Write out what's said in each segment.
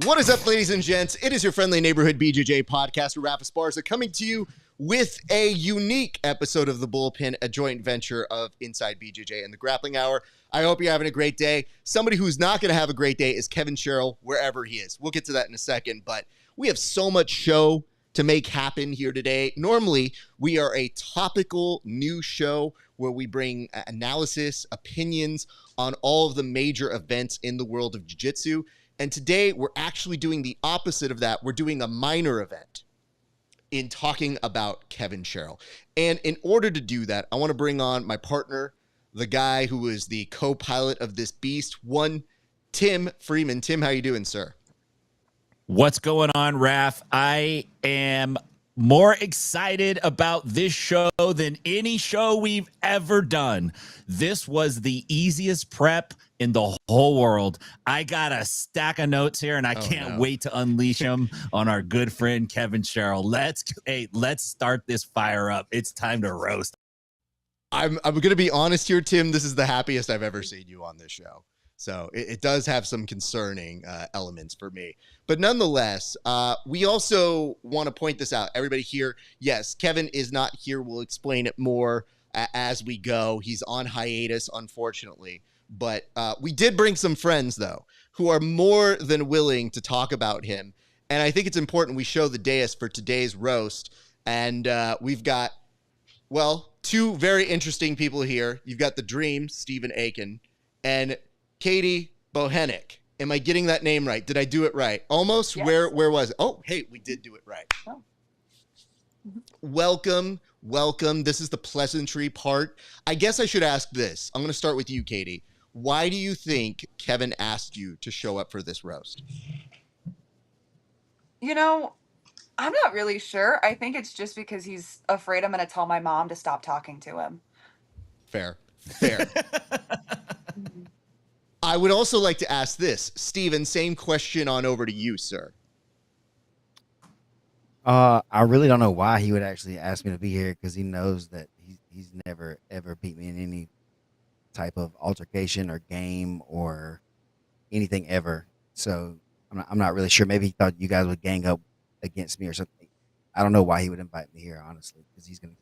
What is up, ladies and gents? It is your friendly neighborhood BJJ podcaster, Raf Esparza, coming to you with a unique episode of The Bullpen, a joint venture of Inside BJJ and The Grappling Hour. I hope you're having a great day. Somebody who's not going to have a great day is KEVIN SHERILL, wherever he is. We'll get to that in a second, but we have so much show to make happen here today. Normally, we are a topical news show where we bring analysis, opinions on all of the major events in the world of jiu-jitsu. And today, we're actually doing the opposite of that. We're doing a minor event in talking about KEVIN SHERILL. And in order to do that, I want to bring on my partner, the guy who is the co-pilot of this beast, Tim Freeman. Tim, how you doing, sir? What's going on, Raf? I am more excited about this show than any show we've ever done. This was the easiest prep in the whole world. I got a stack of notes here, and I can't wait to unleash them on our good friend KEVIN SHERILL. Let's start this fire up. It's time to roast. I'm going to be honest here, Tim. This is the happiest I've ever seen you on this show. So it does have some concerning elements for me. But nonetheless, we also want to point this out. Everybody here, yes, KEVIN is not here. We'll explain it more as we go. He's on hiatus, unfortunately. But we did bring some friends, though, who are more than willing to talk about him. And I think it's important we show the dais for today's roast. And we've got, well, two very interesting people here. You've got the Dream, Stephen Eakin, and Katie Bochenek. Am I getting that name right? Did I do it right? Almost. Yes. Where was it? Oh, hey, we did do it right. Oh. Welcome. This is the pleasantry part. I guess I should ask this. I'm going to start with you, Katie. Why do you think KEVIN asked you to show up for this roast? You know, I'm not really sure. I think it's just because he's afraid I'm going to tell my mom to stop talking to him. Fair. I would also like to ask this. Steven, same question on over to you, sir. I really don't know why he would actually ask me to be here, because he knows that he's never, ever beat me in any type of altercation or game or anything ever. So I'm not really sure. Maybe he thought you guys would gang up against me or something. I don't know why he would invite me here, honestly, because he's going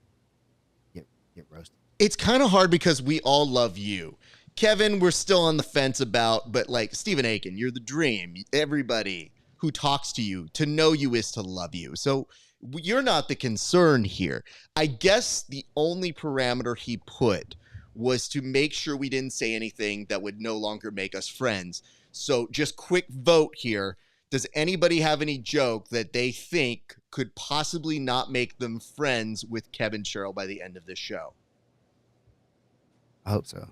to get roasted. It's kind of hard because we all love you. KEVIN, we're still on the fence about, but like Stephen Eakin, you're the Dream. Everybody who talks to you, to know you is to love you. So you're not the concern here. I guess the only parameter he put was to make sure we didn't say anything that would no longer make us friends. So just quick vote here. Does anybody have any joke that they think could possibly not make them friends with KEVIN SHERILL by the end of this show? I hope so.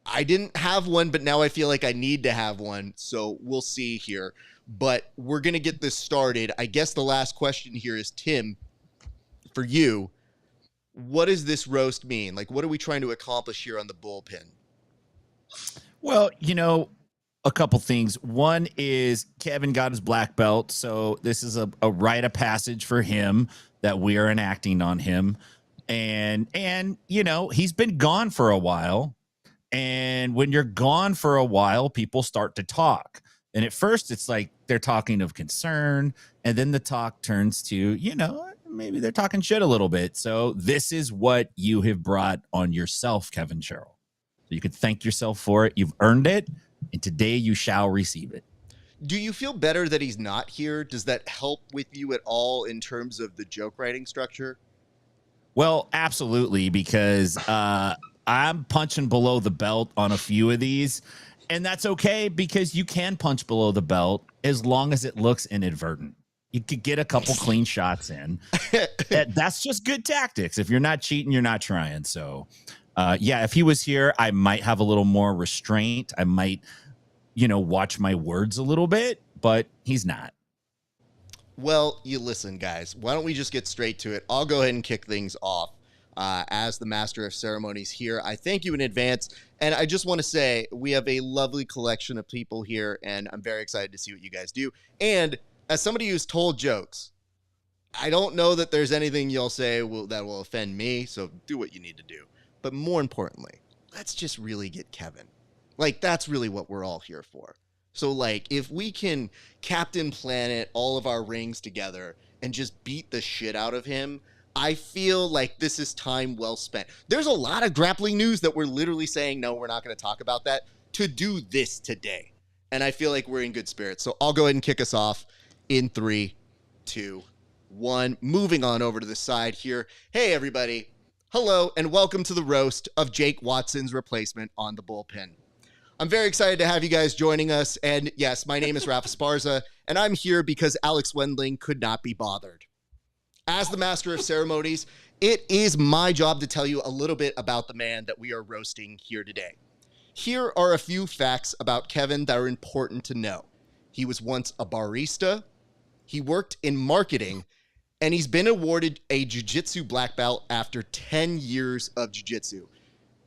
I didn't have one, but now I feel like I need to have one. So we'll see here. But we're going to get this started. I guess the last question here is, Tim, for you, what does this roast mean? Like, what are we trying to accomplish here on the bullpen? Well, a couple things. One is KEVIN got his black belt, so this is a rite of passage for him that we are enacting on him. And he's been gone for a while. And when you're gone for a while, people start to talk. And at first, it's like they're talking of concern. And then the talk turns to, maybe they're talking shit a little bit. So this is what you have brought on yourself, KEVIN SHERILL. So you could thank yourself for it. You've earned it. And today you shall receive it. Do you feel better that he's not here? Does that help with you at all in terms of the joke writing structure? Well, absolutely, because I'm punching below the belt on a few of these, and that's okay because you can punch below the belt as long as it looks inadvertent. You could get a couple clean shots in. That's just good tactics. If you're not cheating, you're not trying. So, if he was here, I might have a little more restraint. I might, watch my words a little bit, but he's not. Well, you listen, guys. Why don't we just get straight to it? I'll go ahead and kick things off. As the master of ceremonies here, I thank you in advance. And I just want to say we have a lovely collection of people here, and I'm very excited to see what you guys do. And as somebody who's told jokes, I don't know that there's anything you'll say that will offend me, so do what you need to do. But more importantly, let's just really get KEVIN. Like, that's really what we're all here for. So, like, if we can Captain Planet all of our rings together and just beat the shit out of him, I feel like this is time well spent. There's a lot of grappling news that we're literally saying, no, we're not going to talk about that, to do this today. And I feel like we're in good spirits. So I'll go ahead and kick us off in 3, 2, 1. Moving on over to the side here. Hey, everybody. Hello, and welcome to the roast of Jake Watson's replacement on the bullpen. I'm very excited to have you guys joining us. And yes, my name is Raf Esparza, and I'm here because Alex Wendling could not be bothered. As the master of ceremonies, it is my job to tell you a little bit about the man that we are roasting here today. Here are a few facts about Kevin that are important to know. He was once a barista, he worked in marketing, and he's been awarded a jiu-jitsu black belt after 10 years of jiu-jitsu,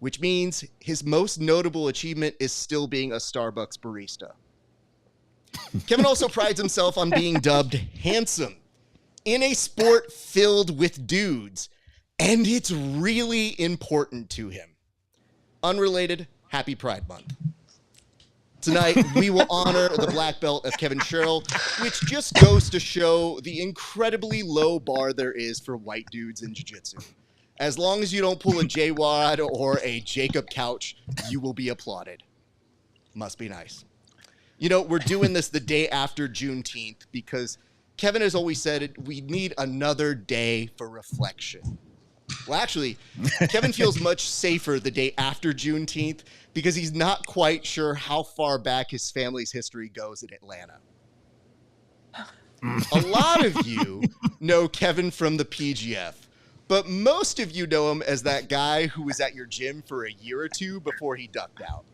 which means his most notable achievement is still being a Starbucks barista. Kevin also prides himself on being dubbed handsome in a sport filled with dudes, and it's really important to him. Unrelated, happy Pride Month. Tonight, we will honor the black belt of KEVIN SHERILL, which just goes to show the incredibly low bar there is for white dudes in jiu-jitsu. As long as you don't pull a J-Wad or a Jacob Couch, you will be applauded. Must be nice. You know, we're doing this the day after Juneteenth because Kevin has always said we need another day for reflection. Well, actually, Kevin feels much safer the day after Juneteenth because he's not quite sure how far back his family's history goes in Atlanta. A lot of you know Kevin from the PGF, but most of you know him as that guy who was at your gym for a year or two before he ducked out.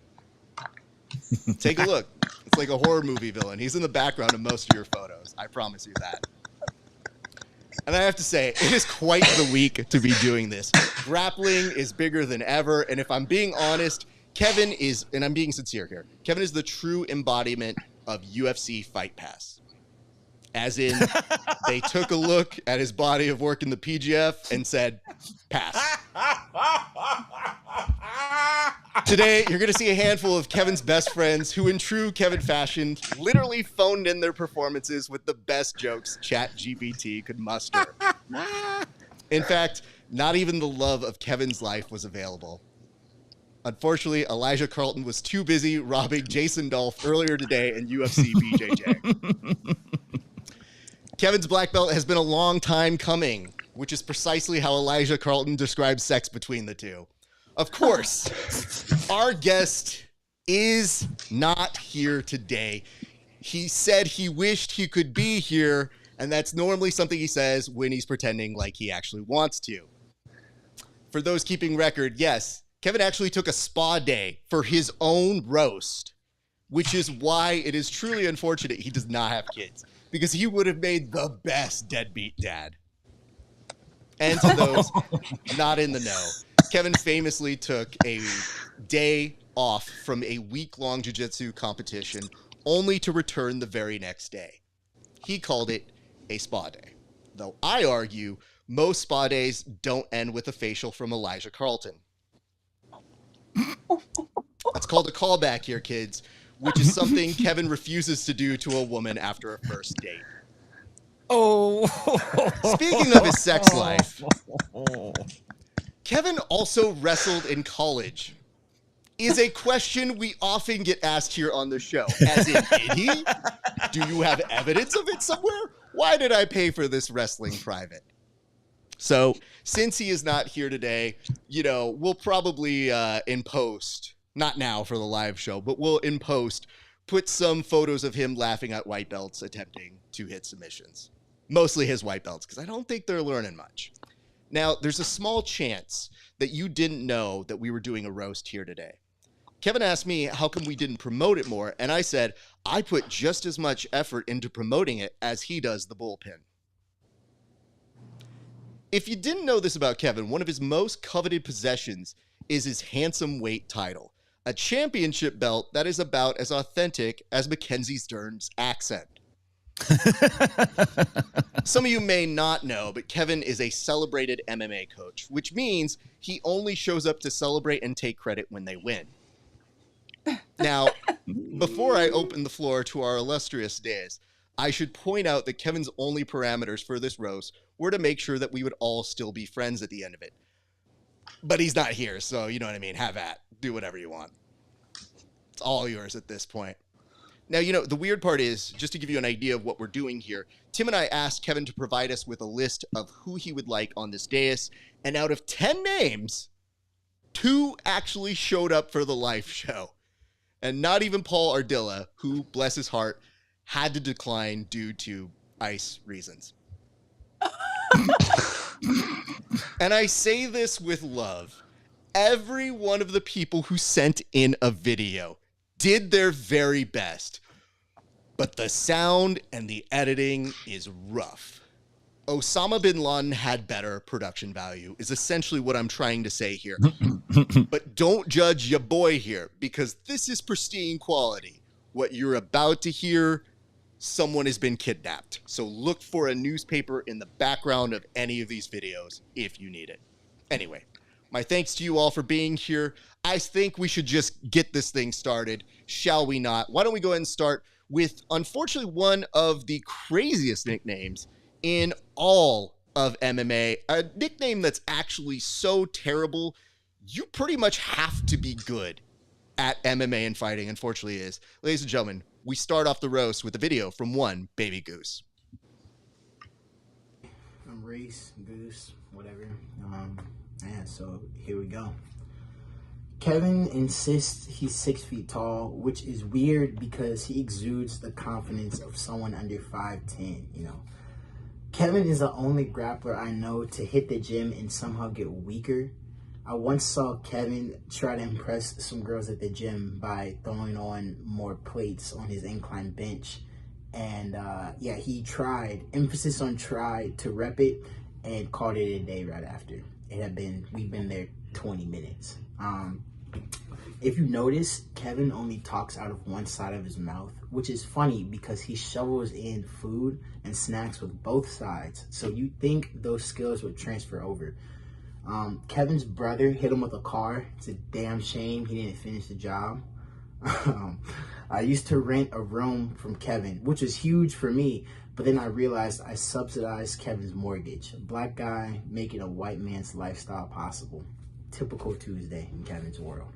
Take a look. It's like a horror movie villain. He's in the background of most of your photos. I promise you that. And I have to say, it is quite the week to be doing this. Grappling is bigger than ever. And if I'm being honest, Kevin is, and I'm being sincere here, Kevin is the true embodiment of UFC Fight Pass. As in, they took a look at his body of work in the PGF and said, pass. Today, you're going to see a handful of Kevin's best friends who, in true Kevin fashion, literally phoned in their performances with the best jokes ChatGPT could muster. In fact, not even the love of Kevin's life was available. Unfortunately, Elijah Carlton was too busy robbing Jason Dolph earlier today in UFC BJJ. Kevin's black belt has been a long time coming, which is precisely how Elijah Carlton describes sex between the two. Of course, our guest is not here today. He said he wished he could be here, and that's normally something he says when he's pretending like he actually wants to. For those keeping record, yes, Kevin actually took a spa day for his own roast, which is why it is truly unfortunate he does not have kids, because he would have made the best deadbeat dad. And to those not in the know, Kevin famously took a day off from a week-long jiu-jitsu competition only to return the very next day. He called it a spa day, though I argue most spa days don't end with a facial from Elijah Carlton. That's called a callback here, kids, which is something Kevin refuses to do to a woman after a first date. Oh. Speaking of his sex life, Kevin also wrestled in college. Is a question we often get asked here on the show. As in, did he? Do you have evidence of it somewhere? Why did I pay for this wrestling private? So, since he is not here today, you know, we'll probably in post, not now for the live show, but we'll in post put some photos of him laughing at white belts attempting to hit submissions. Mostly his white belts, because I don't think they're learning much. Now, there's a small chance that you didn't know that we were doing a roast here today. Kevin asked me how come we didn't promote it more, and I said I put just as much effort into promoting it as he does the bullpen. If you didn't know this about Kevin, one of his most coveted possessions is his handsome weight title, a championship belt that is about as authentic as Mackenzie Stern's accent. Some of you may not know, but Kevin is a celebrated MMA coach, which means he only shows up to celebrate and take credit when they win. Now, before I open the floor to our illustrious days, I should point out that Kevin's only parameters for this roast were to make sure that we would all still be friends at the end of it. But he's not here, so you know what I mean. Have at. Do whatever you want. It's all yours at this point. Now, the weird part is, just to give you an idea of what we're doing here, Tim and I asked Kevin to provide us with a list of who he would like on this dais, and out of 10 names, 2 actually showed up for the live show. And not even Paul Ardila, who, bless his heart, had to decline due to ice reasons. And I say this with love. Every one of the people who sent in a video did their very best, but the sound and the editing is rough. Osama bin Laden had better production value, is essentially what I'm trying to say here. But don't judge your boy here, because this is pristine quality. What you're about to hear, someone has been kidnapped. So look for a newspaper in the background of any of these videos if you need it. Anyway, my thanks to you all for being here. I think we should just get this thing started, shall we not? Why don't we go ahead and start with, unfortunately, one of the craziest nicknames in all of MMA, a nickname that's actually so terrible, you pretty much have to be good at MMA and fighting, unfortunately is. Ladies and gentlemen, we start off the roast with a video from one BabyGoose. I'm Reese, Goose, whatever. So here we go. Kevin insists he's 6 feet tall, which is weird because he exudes the confidence of someone under 5'10", Kevin is the only grappler I know to hit the gym and somehow get weaker. I once saw Kevin try to impress some girls at the gym by throwing on more plates on his incline bench. And he tried, emphasis on tried, to rep it and called it a day right after. We've been there 20 minutes. If you notice, Kevin only talks out of one side of his mouth, which is funny because he shovels in food and snacks with both sides. So you'd think those skills would transfer over. Kevin's brother hit him with a car. It's a damn shame he didn't finish the job. I used to rent a room from Kevin, which was huge for me, but then I realized I subsidized Kevin's mortgage. A black guy making a white man's lifestyle possible. Typical Tuesday in Kevin's world.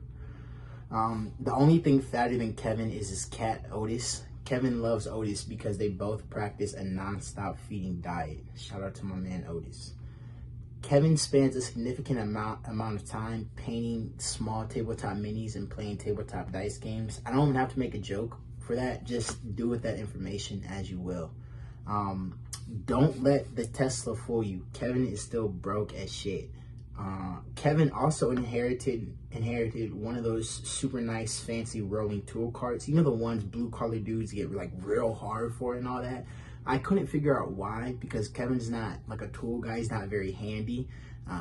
The only thing fatter than Kevin is his cat, Otis. Kevin loves Otis because they both practice a non-stop feeding diet. Shout out to my man, Otis. Kevin spends a significant amount of time painting small tabletop minis and playing tabletop dice games. I don't even have to make a joke for that. Just do with that information as you will. Don't let the Tesla fool you. Kevin is still broke as shit. Kevin also inherited one of those super nice fancy rolling tool carts. The ones blue collar dudes get like real hard for and all that. I couldn't figure out why, because Kevin's not like a tool guy. He's not very handy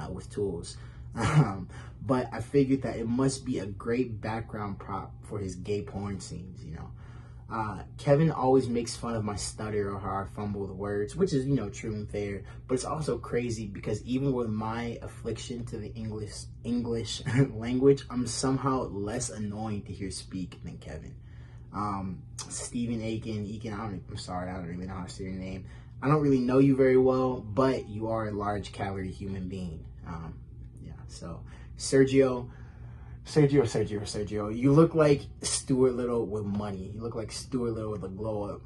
with tools. But I figured that it must be a great background prop for his gay porn scenes, Kevin always makes fun of my stutter or how I fumble the words, which is, true and fair. But it's also crazy because even with my affliction to the English language, I'm somehow less annoying to hear speak than Kevin. Stephen Eakin, I'm sorry, I don't even know how to say your name. I don't really know you very well, but you are a large calorie human being. So Sergio, you look like Stuart Little with money. You look like Stuart Little with a glow up.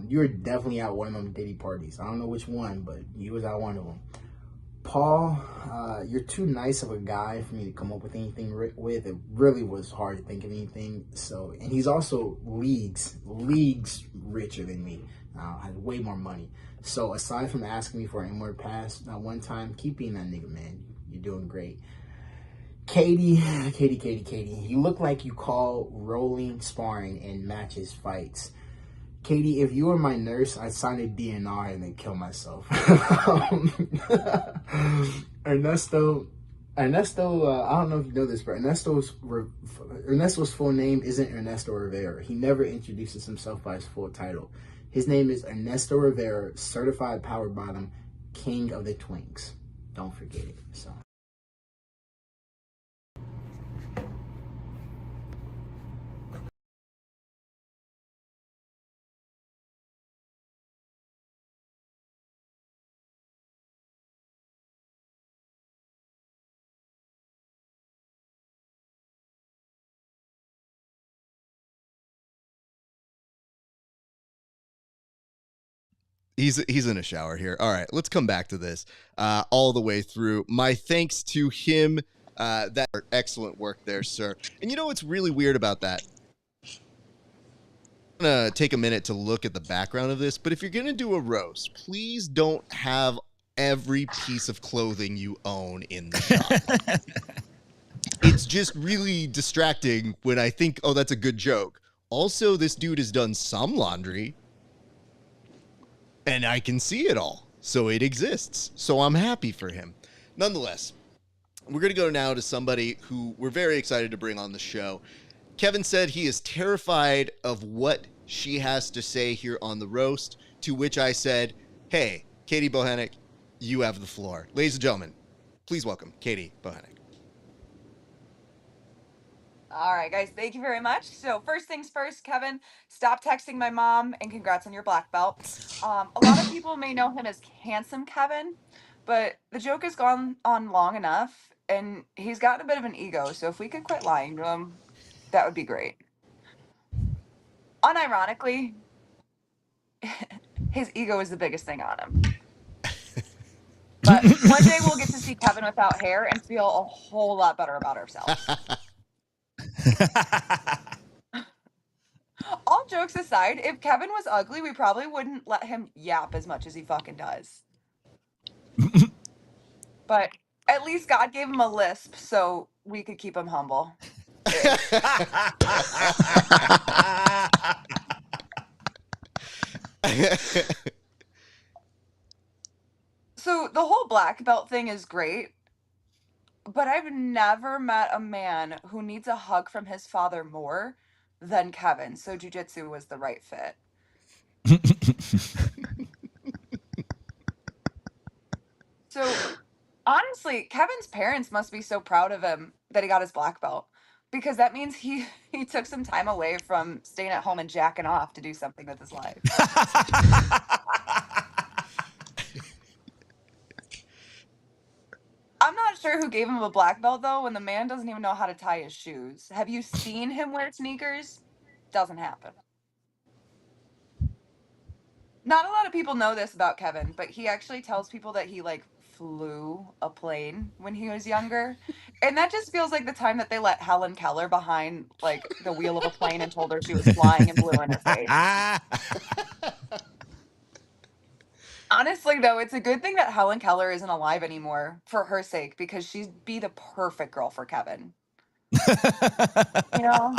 You were definitely at one of them Diddy parties. I don't know which one, but you was at one of them. Paul, you're too nice of a guy for me to come up with anything with. It really was hard to think of anything. And he's also leagues richer than me. Has way more money. So aside from asking me for an inward pass that one time, keep being that nigga, man. You're doing great. Katie, you look like you call rolling sparring and matches fights. Katie, if you were my nurse, I'd sign a DNR and then kill myself. Ernesto, I don't know if you know this, but Ernesto's full name isn't Ernesto Rivera. He never introduces himself by his full title. His name is Ernesto Rivera, certified power bottom, king of the twinks. Don't forget it. So. He's in a shower here. All right, let's come back to this all the way through. My thanks to him. That excellent work there, sir. And you know what's really weird about that? I'm going to take a minute to look at the background of this, but if you're going to do a roast, please don't have every piece of clothing you own in the shot. It's just really distracting when I think, oh, that's a good joke. Also, this dude has done some laundry, and I can see it all, so it exists. So I'm happy for him. Nonetheless, we're going to go now to somebody who we're very excited to bring on the show. Kevin said he is terrified of what she has to say here on the roast, to which I said, hey, Katie Bochenek, you have the floor. Ladies and gentlemen, please welcome Katie Bochenek. All right, guys, thank you very much. So first things first, Kevin, stop texting my mom and congrats on your black belt. A lot of people may know him as Handsome Kevin, but the joke has gone on long enough and he's got a bit of an ego. So if we could quit lying to him, that would be great. Unironically, his ego is the biggest thing on him. But one day we'll get to see Kevin without hair and feel a whole lot better about ourselves. All jokes aside, if Kevin was ugly, we probably wouldn't let him yap as much as he fucking does. But at least God gave him a lisp so we could keep him humble. So the whole black belt thing is great, but I've never met a man who needs a hug from his father more than Kevin. So jiu-jitsu was the right fit. So honestly, Kevin's parents must be so proud of him that he got his black belt, because that means he took some time away from staying at home and jacking off to do something with his life. I'm not sure who gave him a black belt, though, when the man doesn't even know how to tie his shoes. Have you seen him wear sneakers? Doesn't happen. Not a lot of people know this about Kevin, but he actually tells people that he, like, flew a plane when he was younger. And that just feels like the time that they let Helen Keller behind, like, the wheel of a plane and told her she was flying and blew in her face. Honestly, though, it's a good thing that Helen Keller isn't alive anymore for her sake, because she'd be the perfect girl for Kevin. You know?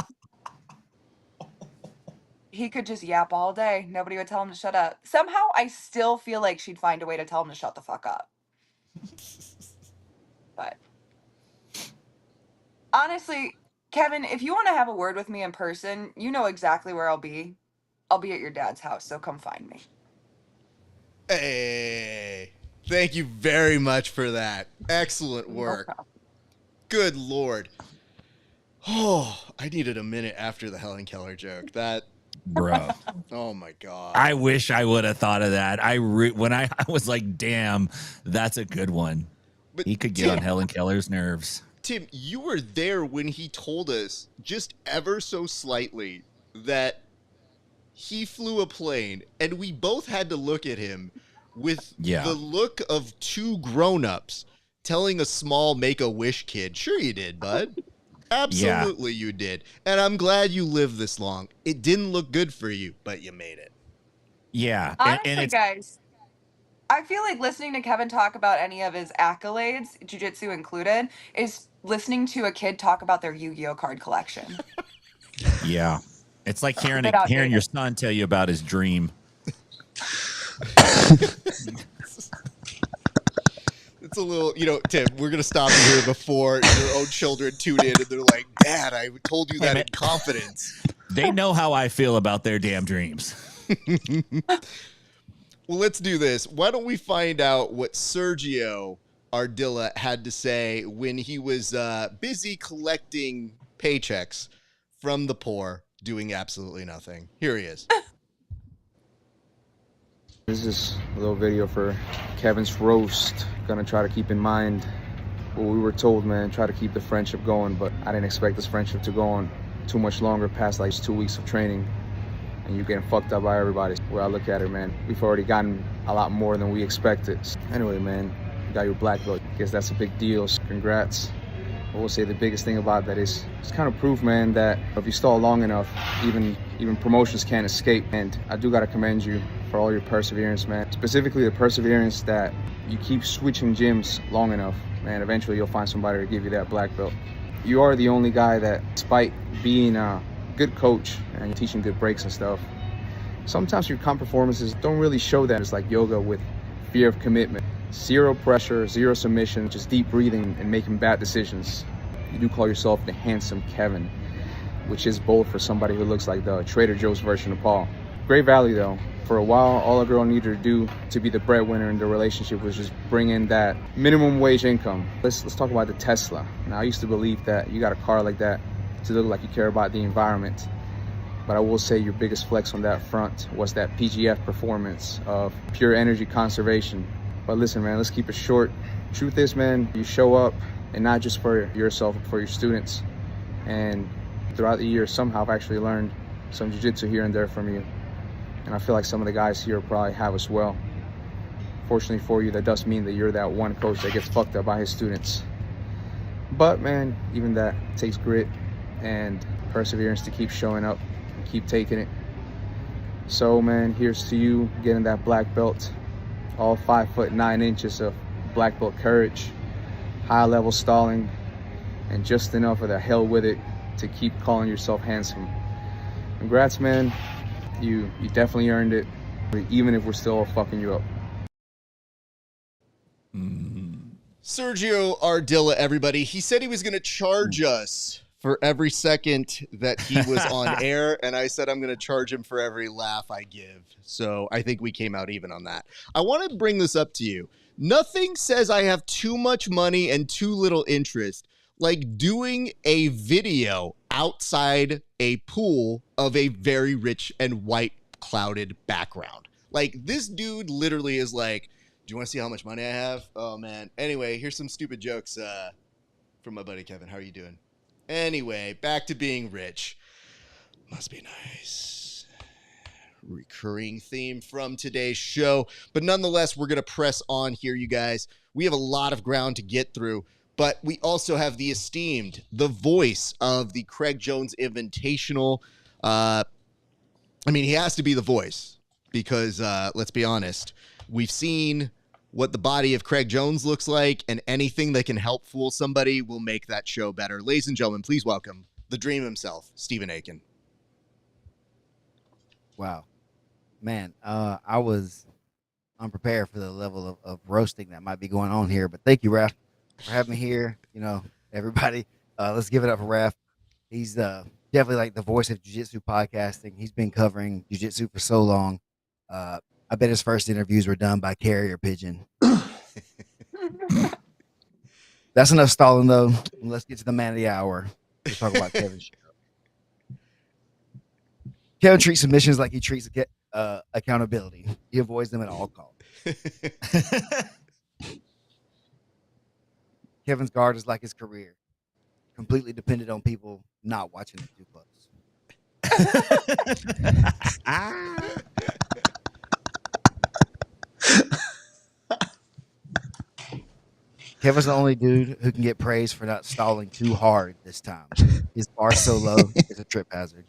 He could just yap all day. Nobody would tell him to shut up. Somehow, I still feel like she'd find a way to tell him to shut the fuck up. But honestly, Kevin, if you want to have a word with me in person, you know exactly where I'll be. I'll be at your dad's house, so come find me. Hey, thank you very much for that. Excellent work. No problem. Good Lord. Oh, I needed a minute after the Helen Keller joke. That, Bro, oh my God. I wish I would have thought of that. When I was like, damn, that's a good one. But He could get on Helen Keller's nerves. Tim, you were there when he told us just ever so slightly that he flew a plane, and we both had to look at him with the look of two grown-ups telling a small Make-A-Wish kid, sure you did, bud. Absolutely you did. And I'm glad you lived this long. It didn't look good for you, but you made it. Yeah. Honestly, guys, I feel like listening to Kevin talk about any of his accolades, jiu-jitsu included, is listening to a kid talk about their Yu-Gi-Oh card collection. Yeah. It's like hearing your son tell you about his dream. It's a little, Tim, we're going to stop you here before your own children tune in and they're like, Dad, I told you that in confidence. They know how I feel about their damn dreams. Well, let's do this. Why don't we find out what Sergio Ardila had to say when he was busy collecting paychecks from the poor, doing absolutely nothing. Here he is. This is a little video for Kevin's roast. Gonna try to keep in mind what we were told, man. Try to keep the friendship going, but I didn't expect this friendship to go on too much longer past like 2 weeks of training. and you're getting fucked up by everybody. Where I look at it, man, we've already gotten a lot more than we expected. Anyway, man, you got your black belt. I guess that's a big deal. Congrats. I will say the biggest thing about that is it's kind of proof, man, that if you stall long enough, even promotions can't escape. And I do got to commend you for all your perseverance, man. Specifically the perseverance that you keep switching gyms long enough, man. Eventually you'll find somebody to give you that black belt. You are the only guy that, despite being a good coach and teaching good breaks and stuff, sometimes your comp performances don't really show that. It's like yoga with fear of commitment. Zero pressure, zero submission, just deep breathing and making bad decisions. You do call yourself the handsome Kevin, which is bold for somebody who looks like the Trader Joe's version of Paul. Great value though. For a while, all a girl needed to do to be the breadwinner in the relationship was just bring in that minimum wage income. Let's talk about the Tesla. Now, I used to believe that you got a car like that to look like you care about the environment. But I will say your biggest flex on that front was that PGF performance of pure energy conservation. But listen, man, let's keep it short. Truth is, man, you show up, and not just for yourself, but for your students. And throughout the year, somehow I've actually learned some jiu-jitsu here and there from you. And I feel like some of the guys here probably have as well. Fortunately for you, that does mean that you're that one coach that gets fucked up by his students. But man, even that takes grit and perseverance to keep showing up and keep taking it. So man, here's to you getting that black belt. All 5'9" of black belt courage, high level stalling, and just enough of the hell with it to keep calling yourself handsome. Congrats, man. You definitely earned it, even if we're still fucking you up. Sergio Ardila, everybody. He said he was going to charge us for every second that he was on air, and I said I'm going to charge him for every laugh I give. So I think we came out even on that. I want to bring this up to you. Nothing says I have too much money and too little interest like doing a video outside a pool of a very rich and white clouded background. Like, this dude literally is like, do you want to see how much money I have? Oh, man. Anyway, here's some stupid jokes from my buddy Kevin. How are you doing? Anyway, back to being rich. Must be nice. Recurring theme from today's show. But nonetheless, we're going to press on here, you guys. We have a lot of ground to get through. But we also have the esteemed, the voice of the Craig Jones Invitational. He has to be the voice because, let's be honest, we've seen what the body of Craig Jones looks like, and anything that can help fool somebody will make that show better. Ladies and gentlemen, please welcome the dream himself, Stephen Eakin. Wow. Man, I was unprepared for the level of roasting that might be going on here, but thank you, Raf, for having me here. You know, everybody, let's give it up for Raf. He's definitely like the voice of jiu-jitsu podcasting. He's been covering jiu-jitsu for so long. I bet his first interviews were done by carrier pigeon. That's enough stalling, though. Let's get to the man of the hour. Let's talk about KEVIN SHERILL. Kevin treats submissions like he treats accountability. He avoids them at all costs. Kevin's guard is like his career, completely dependent on people not watching it too close. Kevin's the only dude who can get praise for not stalling too hard this time. His bar so low, it's a trip hazard.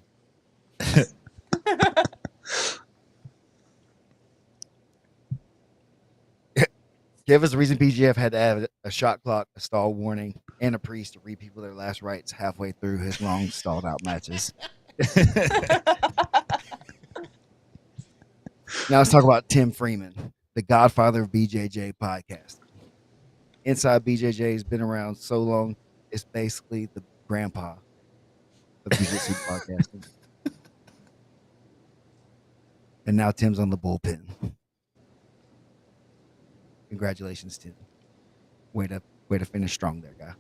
Kevin's the reason PGF had to add a shot clock, a stall warning, and a priest to read people their last rites halfway through his long stalled out matches. Now let's talk about Tim Freeman, the godfather of BJJ podcasting. Inside BJJ has been around so long, it's basically the grandpa of jiu-jitsu podcasting. And now Tim's on the bullpen. Congratulations, Tim. Way to finish strong there, guy.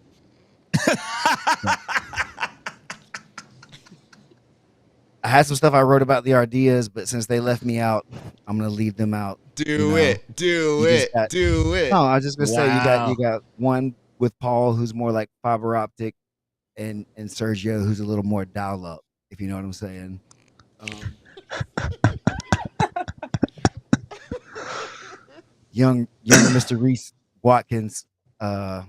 I had some stuff I wrote about the Ardias, but since they left me out, I'm gonna leave them out. Do it. No, I was just gonna say you got one with Paul who's more like fiber optic, and Sergio who's a little more dial up, if you know what I'm saying. Young Mr. Reese Watkins, that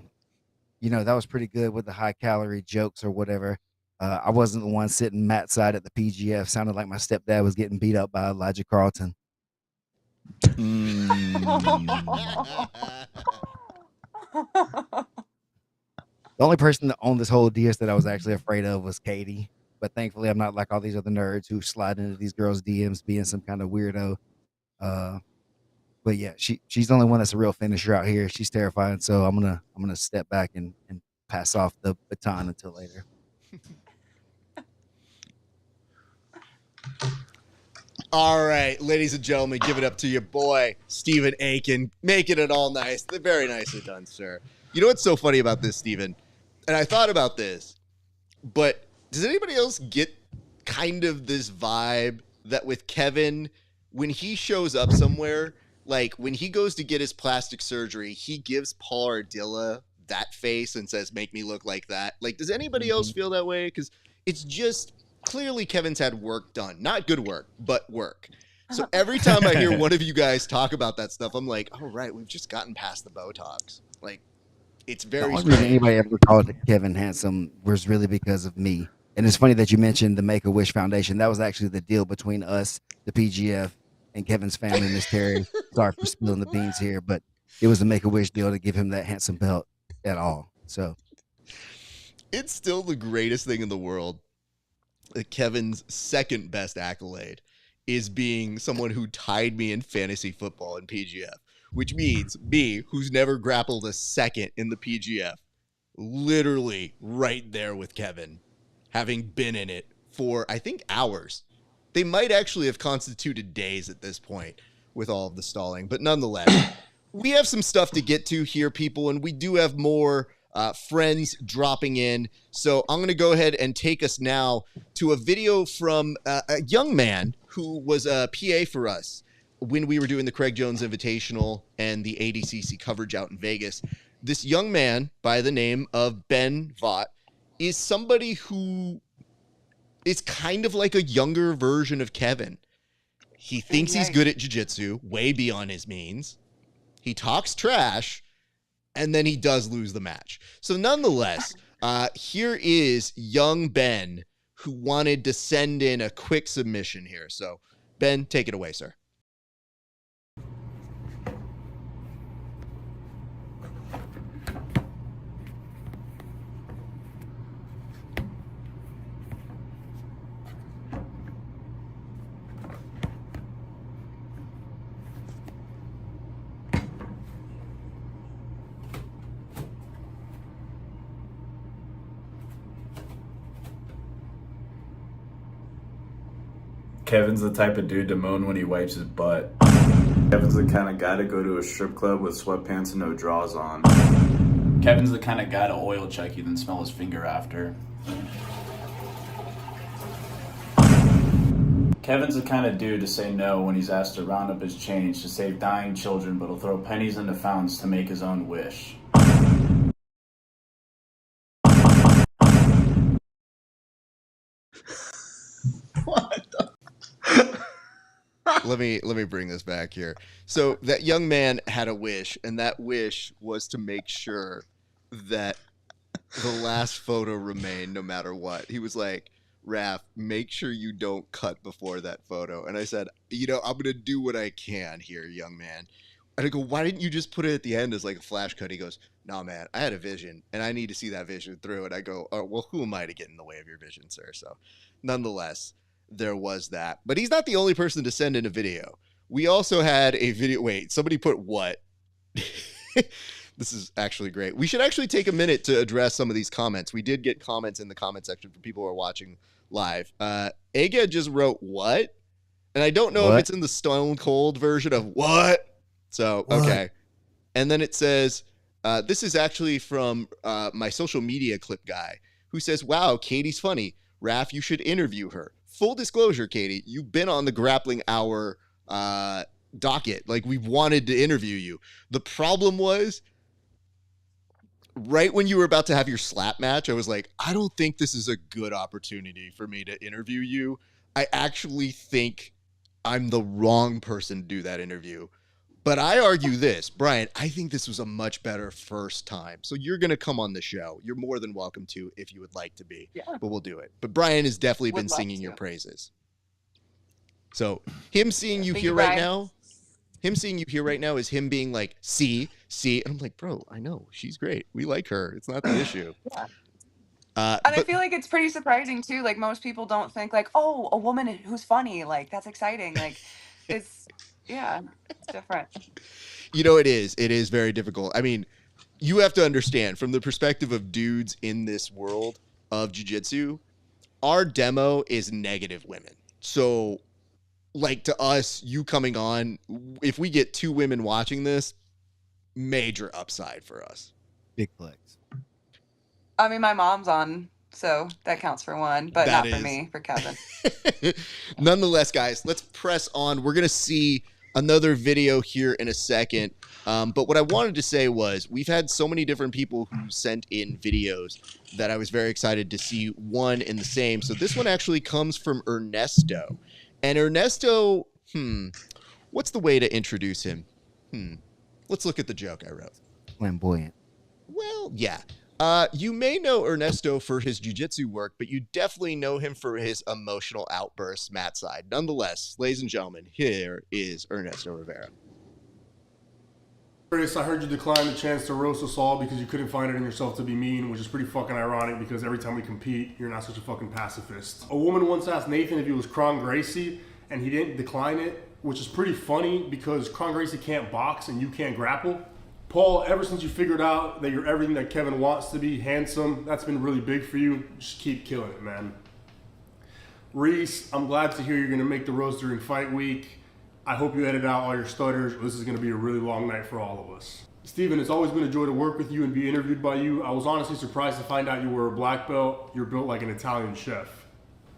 was pretty good with the high calorie jokes or whatever. I wasn't the one sitting mat side at the PGF. Sounded like my stepdad was getting beat up by Elijah Carlton. The only person on this whole DS that I was actually afraid of was Katie. But thankfully, I'm not like all these other nerds who slide into these girls' DMs being some kind of weirdo. But yeah, she's the only one that's a real finisher out here. She's terrifying. So I'm gonna step back and pass off the baton until later. All right, ladies and gentlemen, give it up to your boy, Stephen Eakin, making it all nice. Very nicely done, sir. You know what's so funny about this, Stephen? And I thought about this, but does anybody else get kind of this vibe that with Kevin, when he shows up somewhere, like when he goes to get his plastic surgery, he gives Paul Ardila that face and says, "Make me look like that." Like, does anybody else feel that way? Because it's just clearly Kevin's had work done. Not good work, but work. So every time I hear one of you guys talk about that stuff, I'm like, oh, right, we've just gotten past the Botox. Like, it's very The only reason anybody ever called Kevin handsome was really because of me. And it's funny that you mentioned the Make-A-Wish Foundation. That was actually the deal between us, the PGF, and Kevin's family, Miss Terry. Sorry for spilling the beans here, but it was a Make-A-Wish deal to give him that handsome belt at all. So it's still the greatest thing in the world. Kevin's second best accolade is being someone who tied me in fantasy football in PGF, which means me, who's never grappled a second in the PGF, literally right there with Kevin, having been in it for, I think, hours. They might actually have constituted days at this point with all of the stalling, but nonetheless, we have some stuff to get to here, people, and we do have more friends dropping in. So I'm going to go ahead and take us now to a video from a young man who was a PA for us when we were doing the Craig Jones Invitational and the ADCC coverage out in Vegas. This young man by the name of Ben Vaught is somebody who is kind of like a younger version of Kevin. He thinks he's good at jiu-jitsu, way beyond his means. He talks trash, and then he does lose the match. So nonetheless, here is young Ben, who wanted to send in a quick submission here. So Ben, take it away, sir. Kevin's the type of dude to moan when he wipes his butt. Kevin's the kind of guy to go to a strip club with sweatpants and no drawers on. Kevin's the kind of guy to oil check you then smell his finger after. Kevin's the kind of dude to say no when he's asked to round up his change to save dying children, but he'll throw pennies into fountains to make his own wish. Let me bring this back here. So that young man had a wish, and that wish was to make sure that the last photo remained no matter what. He was like, Raf, make sure you don't cut before that photo. And I said, I'm going to do what I can here, young man. And I go, why didn't you just put it at the end as like a flash cut? He goes, no, man, I had a vision, and I need to see that vision through. And I go, oh, well, who am I to get in the way of your vision, sir? So nonetheless, there was that. But he's not the only person to send in a video. We also had a video. Wait, somebody put what? This is actually great. We should actually take a minute to address some of these comments. We did get comments in the comment section for people who are watching live. Ega just wrote what? And I don't know if it's in the Stone Cold version of what. So, okay. And then it says, this is actually from my social media clip guy who says, wow, Katie's funny. Raf, you should interview her. Full disclosure, Katie, you've been on the Grappling Hour docket. Like, we've wanted to interview you. The problem was, right when you were about to have your slap match, I was like, I don't think this is a good opportunity for me to interview you. I actually think I'm the wrong person to do that interview. But I argue this, Brian, I think this was a much better first time. So you're going to come on the show. You're more than welcome to if you would like to be. Yeah. But we'll do it. But Brian has definitely Would been love singing to. your praises. So him seeing you Thank here you, right Brian. now, him seeing you here right now is him being like, see. And I'm like, bro, I know. She's great. We like her. It's not the issue. Yeah. And I But feel like it's pretty surprising too. Like most people don't think like, oh, a woman who's funny, like that's exciting. Like it's it's different. you know, it is. It is very difficult. I mean, you have to understand from the perspective of dudes in this world of jiu-jitsu, our demo is negative women. So like to us, you coming on, if we get 2 women watching this, major upside for us. Big flex. I mean, my mom's on, so that counts for one, but That not for is- me, for Kevin. Nonetheless, guys, let's press on. We're going to see another video here in a second. But what I wanted to say was we've had so many different people who sent in videos that I was very excited to see one in the same. So this one actually comes from Ernesto. And Ernesto, what's the way to introduce him? Let's look at the joke I wrote. Flamboyant. Well, yeah. You may know Ernesto for his jiu-jitsu work, but you definitely know him for his emotional outbursts, Matt side. Nonetheless, ladies and gentlemen, here is Ernesto Rivera. Chris, I heard you decline the chance to roast us all because you couldn't find it in yourself to be mean, which is pretty fucking ironic because every time we compete, you're not such a fucking pacifist. A woman once asked Nathan if he was Kron Gracie, and he didn't decline it, which is pretty funny because Kron Gracie can't box and you can't grapple. Paul, ever since you figured out that you're everything that Kevin wants to be, handsome, that's been really big for you. Just keep killing it, man. Reese, I'm glad to hear you're going to make the roast during fight week. I hope you edit out all your stutters. This is going to be a really long night for all of us. Steven, it's always been a joy to work with you and be interviewed by you. I was honestly surprised to find out you were a black belt. You're built like an Italian chef.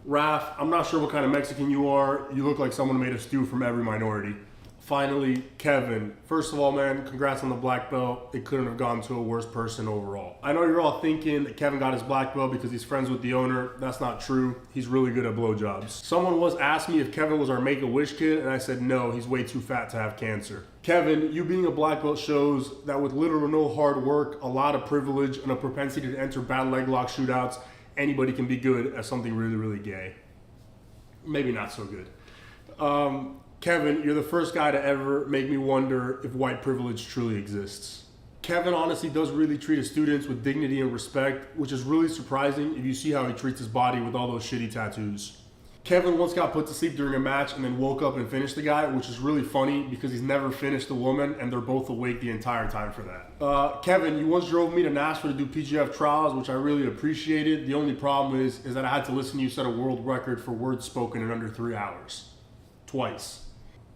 Raf, I'm not sure what kind of Mexican you are. You look like someone made a stew from every minority. Finally, Kevin. First of all, man, congrats on the black belt. It couldn't have gone to a worse person overall. I know you're all thinking that Kevin got his black belt because he's friends with the owner. That's not true. He's really good at blowjobs. Someone once asked me if Kevin was our Make-A-Wish kid, and I said no, he's way too fat to have cancer. Kevin, you being a black belt shows that with little or no hard work, a lot of privilege, and a propensity to enter bad leg lock shootouts, anybody can be good at something really, really gay. Maybe not so good. Kevin, you're the first guy to ever make me wonder if white privilege truly exists. Kevin honestly does really treat his students with dignity and respect, which is really surprising if you see how he treats his body with all those shitty tattoos. Kevin once got put to sleep during a match and then woke up and finished the guy, which is really funny because he's never finished a woman and they're both awake the entire time for that. Kevin, you once drove me to Nashville to do PGF trials, which I really appreciated. The only problem is that I had to listen to you set a world record for words spoken in under 3 hours. Twice.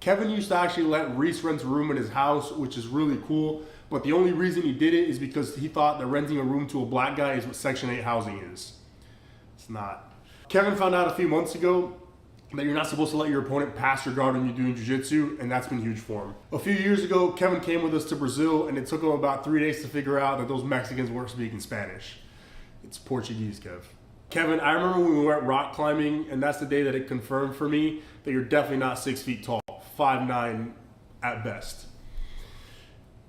Kevin used to actually let Reese rent a room in his house, which is really cool, but the only reason he did it is because he thought that renting a room to a black guy is what Section 8 housing is. It's not. Kevin found out a few months ago that you're not supposed to let your opponent pass your guard when you're doing jiu-jitsu, and that's been huge for him. A few years ago, Kevin came with us to Brazil, and it took him about 3 days to figure out that those Mexicans weren't speaking Spanish. It's Portuguese, Kev. Kevin, I remember when we went rock climbing, and that's the day that it confirmed for me that you're definitely not 6 feet tall. 5'9" at best.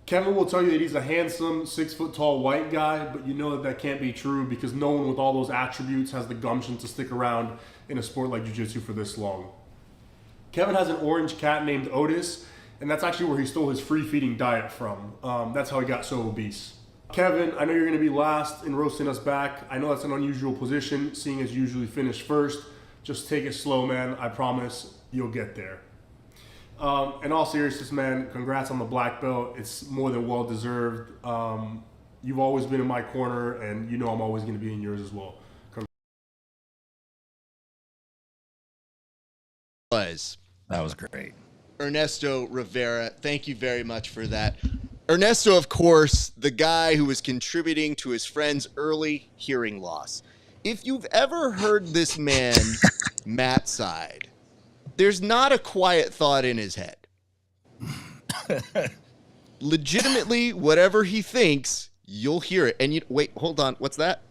Kevin will tell you that he's a handsome, 6 foot tall white guy, but you know that can't be true because no one with all those attributes has the gumption to stick around in a sport like jiu-jitsu for this long. Kevin has an orange cat named Otis, and that's actually where he stole his free feeding diet from. That's how he got so obese. Kevin, I know you're going to be last in roasting us back. I know that's an unusual position, seeing as you usually finish first. Just take it slow, man. I promise you'll get there. In all seriousness, man, congrats on the black belt. It's more than well deserved. You've always been in my corner, and you know I'm always going to be in yours as well. That was great. Ernesto Rivera, thank you very much for that. Ernesto, of course, the guy who was contributing to his friend's early hearing loss. If you've ever heard this man, Matt's side, there's not a quiet thought in his head. Legitimately, whatever he thinks, you'll hear it. And you wait, hold on. What's that?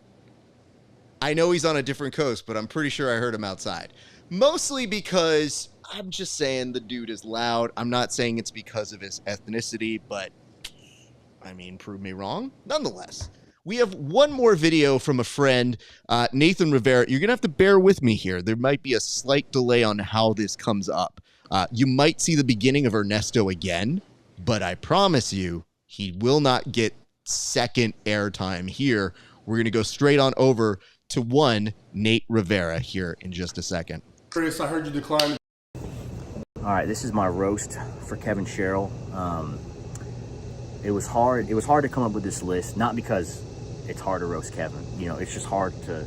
I know he's on a different coast, but I'm pretty sure I heard him outside. Mostly because I'm just saying the dude is loud. I'm not saying it's because of his ethnicity, but I mean, prove me wrong. Nonetheless, we have one more video from a friend, Nathan Rivera. You're going to have to bear with me here. There might be a slight delay on how this comes up. You might see the beginning of Ernesto again, but I promise you, he will not get second airtime here. We're going to go straight on over to one Nate Rivera here in just a second. Chris, I heard you decline. All right, this is my roast for KEVIN SHERILL. It was hard to come up with this list, not because it's hard to roast Kevin. You know, it's just hard to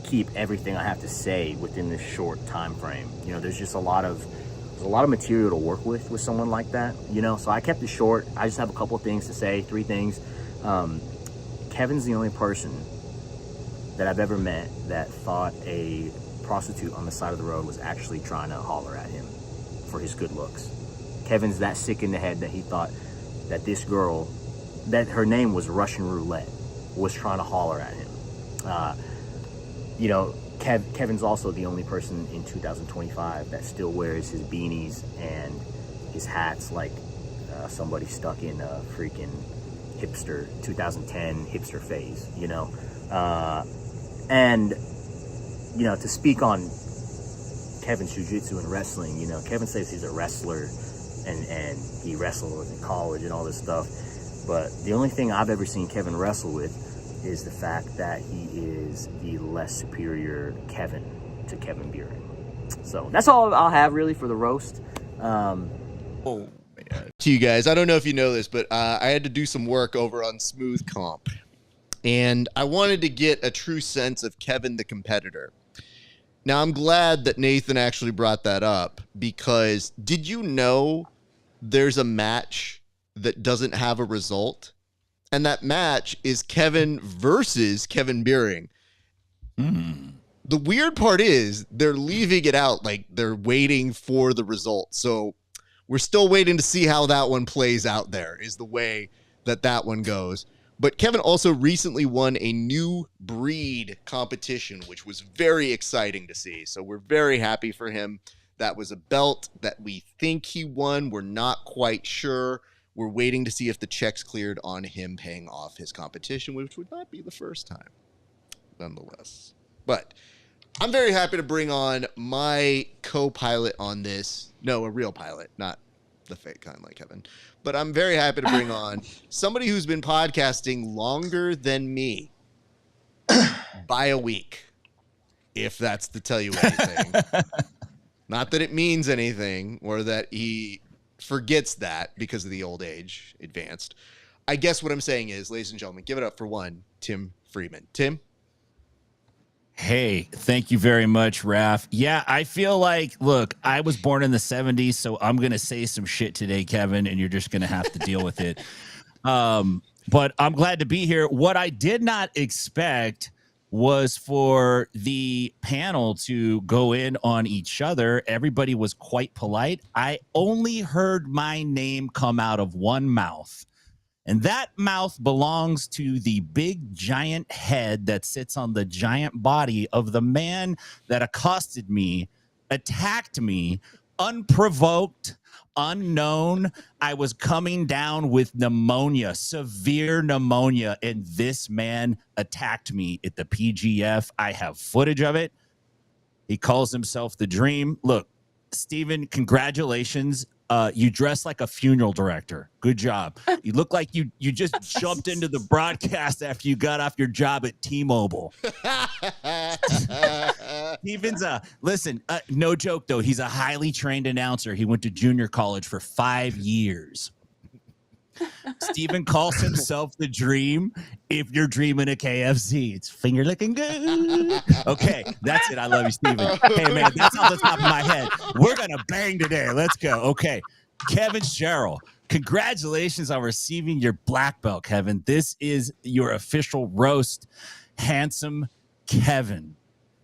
keep everything I have to say within this short time frame. You know, there's a lot of material to work with someone like that, you know, so I kept it short. I just have a couple of things to say, 3 things. Kevin's the only person that I've ever met that thought a prostitute on the side of the road was actually trying to holler at him for his good looks. Kevin's that sick in the head that he thought that this girl, that her name was Russian Roulette, was trying to holler at him. You know, Kevin's also the only person in 2025 that still wears his beanies and his hats like somebody stuck in a freaking hipster 2010 hipster phase, you know. And you know, to speak on Kevin's jiu-jitsu and wrestling, you know, Kevin says he's a wrestler and he wrestled in college and all this stuff, but the only thing I've ever seen Kevin wrestle with is the fact that he is the less superior Kevin to Kevin Buehring. So that's all I'll have really for the roast. To you guys, I don't know if you know this, but I had to do some work over on Smooth Comp, and I wanted to get a true sense of Kevin the competitor. Now, I'm glad that Nathan actually brought that up, because did you know there's a match that doesn't have a result? And that match is Kevin versus Kevin Buehring. The weird part is they're leaving it out like they're waiting for the result. So we're still waiting to see how that one plays out there, is the way that one goes. But Kevin also recently won a new breed competition, which was very exciting to see. So we're very happy for him. That was a belt that we think he won. We're not quite sure. We're waiting to see if the check's cleared on him paying off his competition, which would not be the first time, nonetheless. But I'm very happy to bring on my co-pilot on this. No, a real pilot, not the fake kind like Kevin. But I'm very happy to bring on somebody who's been podcasting longer than me by a week, if that's to tell you anything. Not that it means anything or that he forgets that because of the old age advanced. I guess what I'm saying is, ladies and gentlemen, give it up for one, Tim Freeman. Tim? Hey, thank you very much, Raf. Yeah, I feel like, look, I was born in the 70s, so I'm going to say some shit today, Kevin, and you're just going to have to deal with it. But I'm glad to be here. What I did not expect was for the panel to go in on each other. Everybody was quite polite. I only heard my name come out of one mouth. And that mouth belongs to the big giant head that sits on the giant body of the man that accosted me, attacked me, unprovoked, unknown. I was coming down with pneumonia, severe pneumonia, and this man attacked me at the PGF. I have footage of it. He calls himself the Dream. Look, Steven, congratulations. You dress like a funeral director. Good job. You look like you just jumped into the broadcast after you got off your job at T-Mobile. Steven's listen, no joke though. He's a highly trained announcer. He went to junior college for 5 years. Steven calls himself the Dream. If you're dreaming of KFC, it's finger looking good. Okay, that's it. I love you, Steven. Hey, man, that's off the top of my head. We're going to bang today. Let's go. Okay, KEVIN SHERILL. Congratulations on receiving your black belt, Kevin. This is your official roast. Handsome Kevin.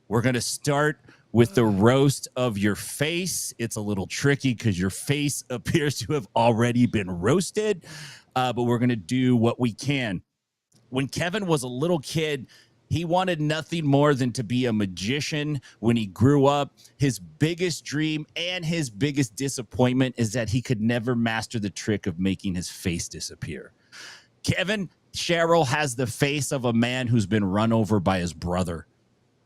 We're going to start with the roast of your face. It's a little tricky because your face appears to have already been roasted, but we're going to do what we can. When Kevin was a little kid, He wanted nothing more than to be a magician when he grew up. His biggest dream and his biggest disappointment is that he could never master the trick of making his face disappear. KEVIN Sherrill has the face of a man who's been run over by his brother.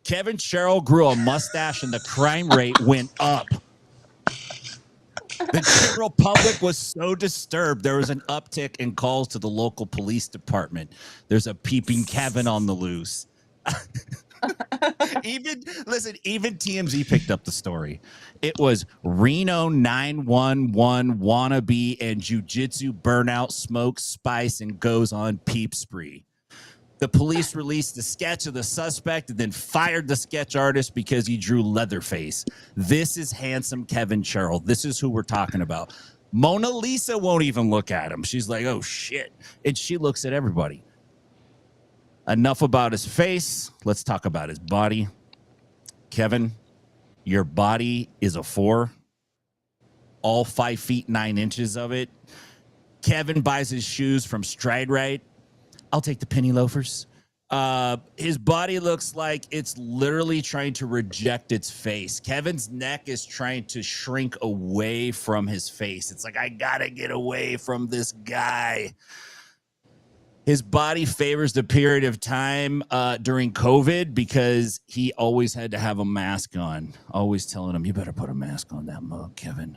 KEVIN Sherrill grew a mustache and the crime rate went up. The general public was so disturbed, there was an uptick in calls to the local police department. There's a peeping KEVIN on the loose. even TMZ picked up the story. It was Reno 911 wannabe and jujitsu burnout, smoke, spice, and goes on peep spree. The police released a sketch of the suspect and then fired the sketch artist because he drew Leatherface. This is handsome KEVIN Sherrill. This is who we're talking about. Mona Lisa won't even look at him. She's like, oh, shit. And she looks at everybody. Enough about his face. Let's talk about his body. KEVIN, your body is a 4. All 5 feet 9 inches of it. KEVIN buys his shoes from Stride Right. I'll take the penny loafers. His body looks like it's literally trying to reject its face. KEVIN's neck is trying to shrink away from his face. It's like, I gotta get away from this guy. His body favors the period of time during COVID because he always had to have a mask on. Always telling him, you better put a mask on that mug, KEVIN.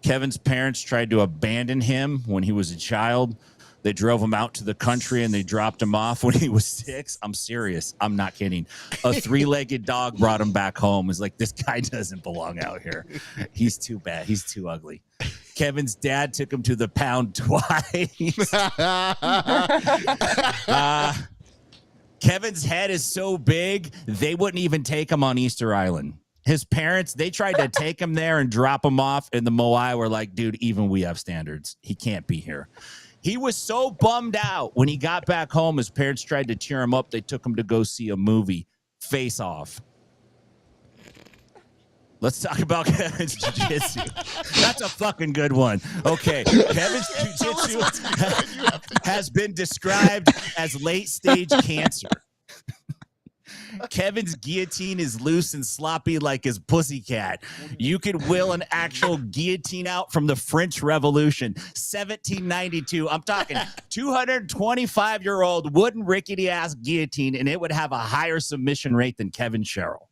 KEVIN's parents tried to abandon him when he was a child. They drove him out to the country and they dropped him off when he was 6. I'm serious. I'm not kidding. A 3-legged dog brought him back home. It's like, this guy doesn't belong out here. He's too bad. He's too ugly. KEVIN's dad took him to the pound twice. KEVIN's head is so big, they wouldn't even take him on Easter Island. His parents, they tried to take him there and drop him off, and the Moai were like, dude, even we have standards. He can't be here. He was so bummed out when he got back home. His parents tried to cheer him up. They took him to go see a movie, Face Off. Let's talk about KEVIN's jiu-jitsu. That's a fucking good one. Okay, KEVIN's jiu-jitsu has been described as late-stage cancer. KEVIN's guillotine is loose and sloppy like his pussycat. You could will an actual guillotine out from the French Revolution, 1792. I'm talking 225-year-old wooden rickety-ass guillotine, and it would have a higher submission rate than KEVIN Sherrill.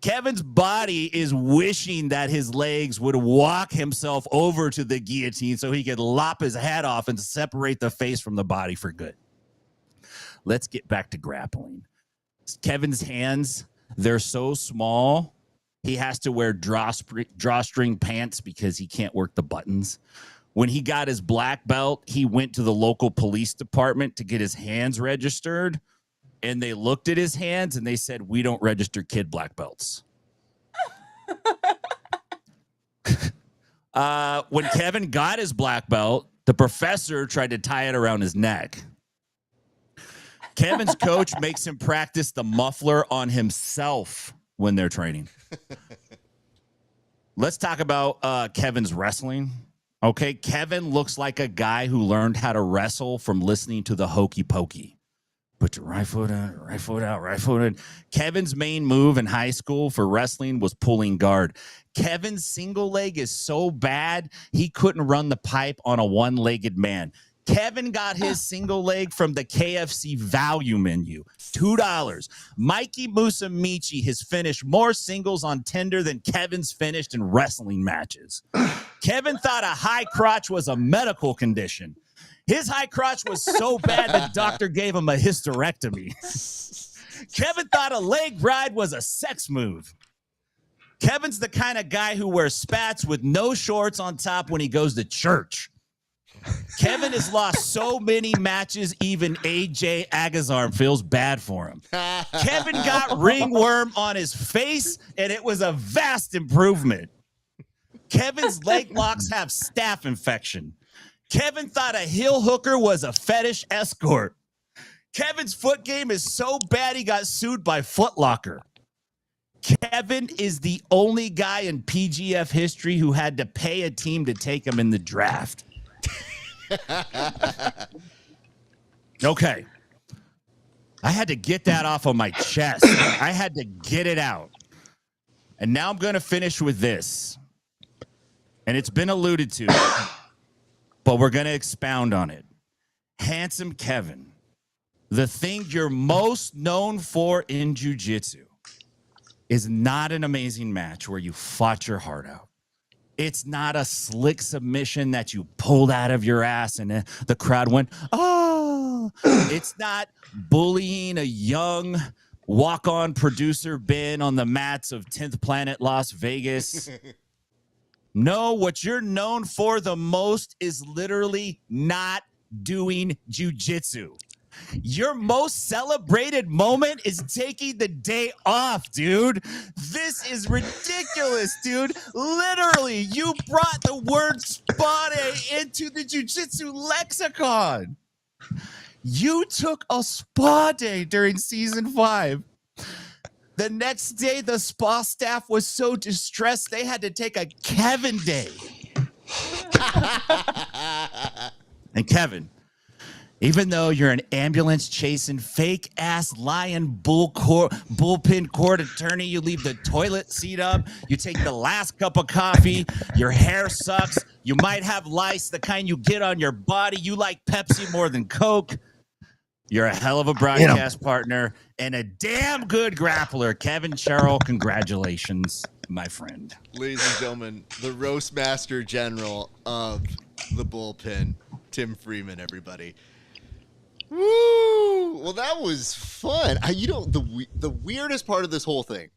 KEVIN's body is wishing that his legs would walk himself over to the guillotine so he could lop his head off and separate the face from the body for good. Let's get back to grappling. KEVIN's hands, they're so small, he has to wear drawstring pants because he can't work the buttons. When he got his black belt, he went to the local police department to get his hands registered, and they looked at his hands and they said, we don't register kid black belts. When KEVIN got his black belt, the professor tried to tie it around his neck. KEVIN's coach makes him practice the muffler on himself when they're training. Let's talk about KEVIN's wrestling. Okay, KEVIN looks like a guy who learned how to wrestle from listening to the Hokey Pokey. Put your right foot out, right foot out, right foot in. KEVIN's main move in high school for wrestling was pulling guard. KEVIN's single leg is so bad, he couldn't run the pipe on a one-legged man. KEVIN got his single leg from the KFC value menu, $2. Mikey Musumeci has finished more singles on Tinder than KEVIN's finished in wrestling matches. KEVIN thought a high crotch was a medical condition. His high crotch was so bad the doctor gave him a hysterectomy. KEVIN thought a leg ride was a sex move. KEVIN's the kind of guy who wears spats with no shorts on top when he goes to church. KEVIN has lost so many matches, even AJ Agazarm feels bad for him. KEVIN got ringworm on his face, and it was a vast improvement. KEVIN's leg locks have staph infection. KEVIN thought a heel hooker was a fetish escort. KEVIN's foot game is so bad he got sued by Foot Locker. KEVIN is the only guy in PGF history who had to pay a team to take him in the draft. Okay. I had to get that off of my chest. I had to get it out. And now I'm going to finish with this. And it's been alluded to, but we're going to expound on it. Handsome Kevin, the thing you're most known for in jiu-jitsu is not an amazing match where you fought your heart out. It's not a slick submission that you pulled out of your ass and the crowd went, oh. It's not bullying a young walk-on producer Ben on the mats of 10th Planet Las Vegas. No, what you're known for the most is literally not doing jiu-jitsu. Your most celebrated moment is taking the day off, dude. This is ridiculous, dude. Literally, you brought the word spade into the jiu-jitsu lexicon. You took a spa day during season 5. The next day, the spa staff was so distressed they had to take a Kevin day. And Kevin, even though you're an ambulance chasing fake ass lion bullpen court attorney, you leave the toilet seat up, you take the last cup of coffee, your hair sucks, you might have lice, the kind you get on your body, you like Pepsi more than Coke. You're a hell of a broadcast partner and a damn good grappler. KEVIN Sherrill, congratulations, my friend. Ladies and gentlemen, the roast master general of the bullpen, Tim Freeman, everybody. Woo! Well, that was fun. The weirdest part of this whole thing,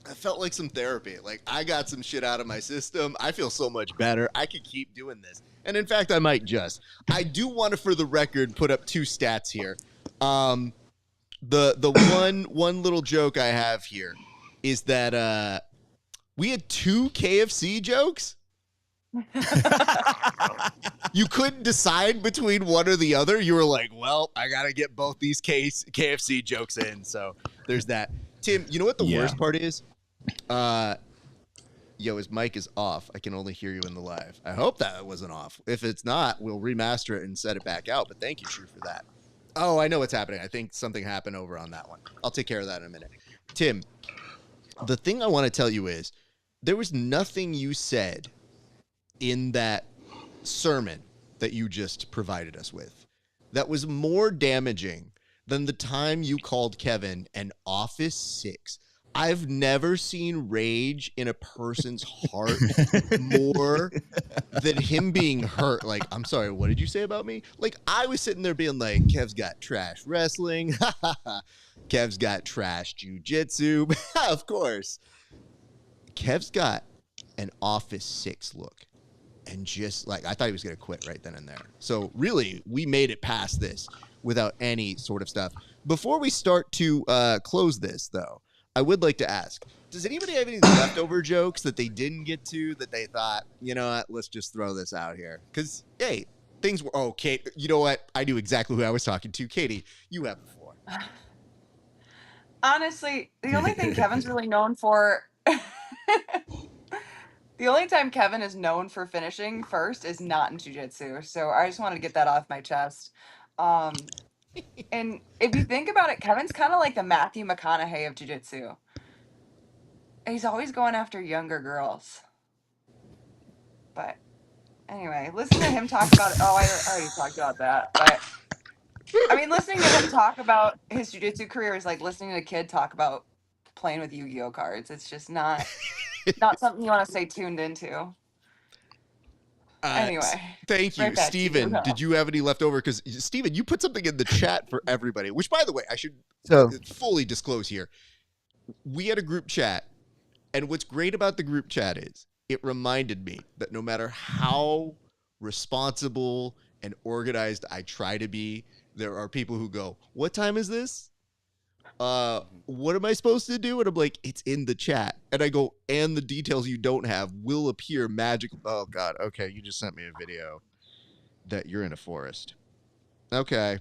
I felt like some therapy. Like, I got some shit out of my system. I feel so much better. I could keep doing this. And in fact, I might just. I do want to, for the record, put up 2 stats here. The one little joke I have here is that we had 2 KFC jokes. You couldn't decide between one or the other. You were like, well, I got to get both these KFC jokes in. So there's that. Tim, you know what the worst part is? Yo, his mic is off. I can only hear you in the live. I hope that wasn't off. If it's not, we'll remaster it and set it back out. But thank you, True, for that. Oh, I know what's happening. I think something happened over on that one. I'll take care of that in a minute. Tim, the thing I want to tell you is there was nothing you said in that sermon that you just provided us with that was more damaging than the time you called Kevin an Office 6. I've never seen rage in a person's heart more than him being hurt. Like, I'm sorry, what did you say about me? Like, I was sitting there being like, Kev's got trash wrestling. Kev's got trash jiu-jitsu. Of course. Kev's got an Office 6 look. And just like, I thought he was going to quit right then and there. So really, we made it past this without any sort of stuff. Before we start to close this, though, I would like to ask, does anybody have any leftover jokes that they didn't get to that they thought, you know what, let's just throw this out here? Because, hey, things were, oh, Kate, you know what? I knew exactly who I was talking to. Katie, you have the floor. Honestly, the only thing Kevin's really known for, the only time Kevin is known for finishing first is not in jiu-jitsu. So I just wanted to get that off my chest. And if you think about it, Kevin's kind of like the Matthew McConaughey of jiu-jitsu. He's always going after younger girls. But anyway, listen to him talk about it. Oh, I already talked about that. But I mean, listening to him talk about his jiu-jitsu career is like listening to a kid talk about playing with Yu-Gi-Oh cards. It's just not something you want to stay tuned into. Anyway, thank you, right Steven. Did you have any leftover? Because Steven, you put something in the chat for everybody, which, by the way, I should fully disclose here. We had a group chat, and what's great about the group chat is it reminded me that no matter how responsible and organized I try to be, there are people who go, "What time is this? What am I supposed to do?" And I'm like, it's in the chat. And I go, and the details you don't have will appear magical. Oh God. Okay. You just sent me a video that you're in a forest. Okay.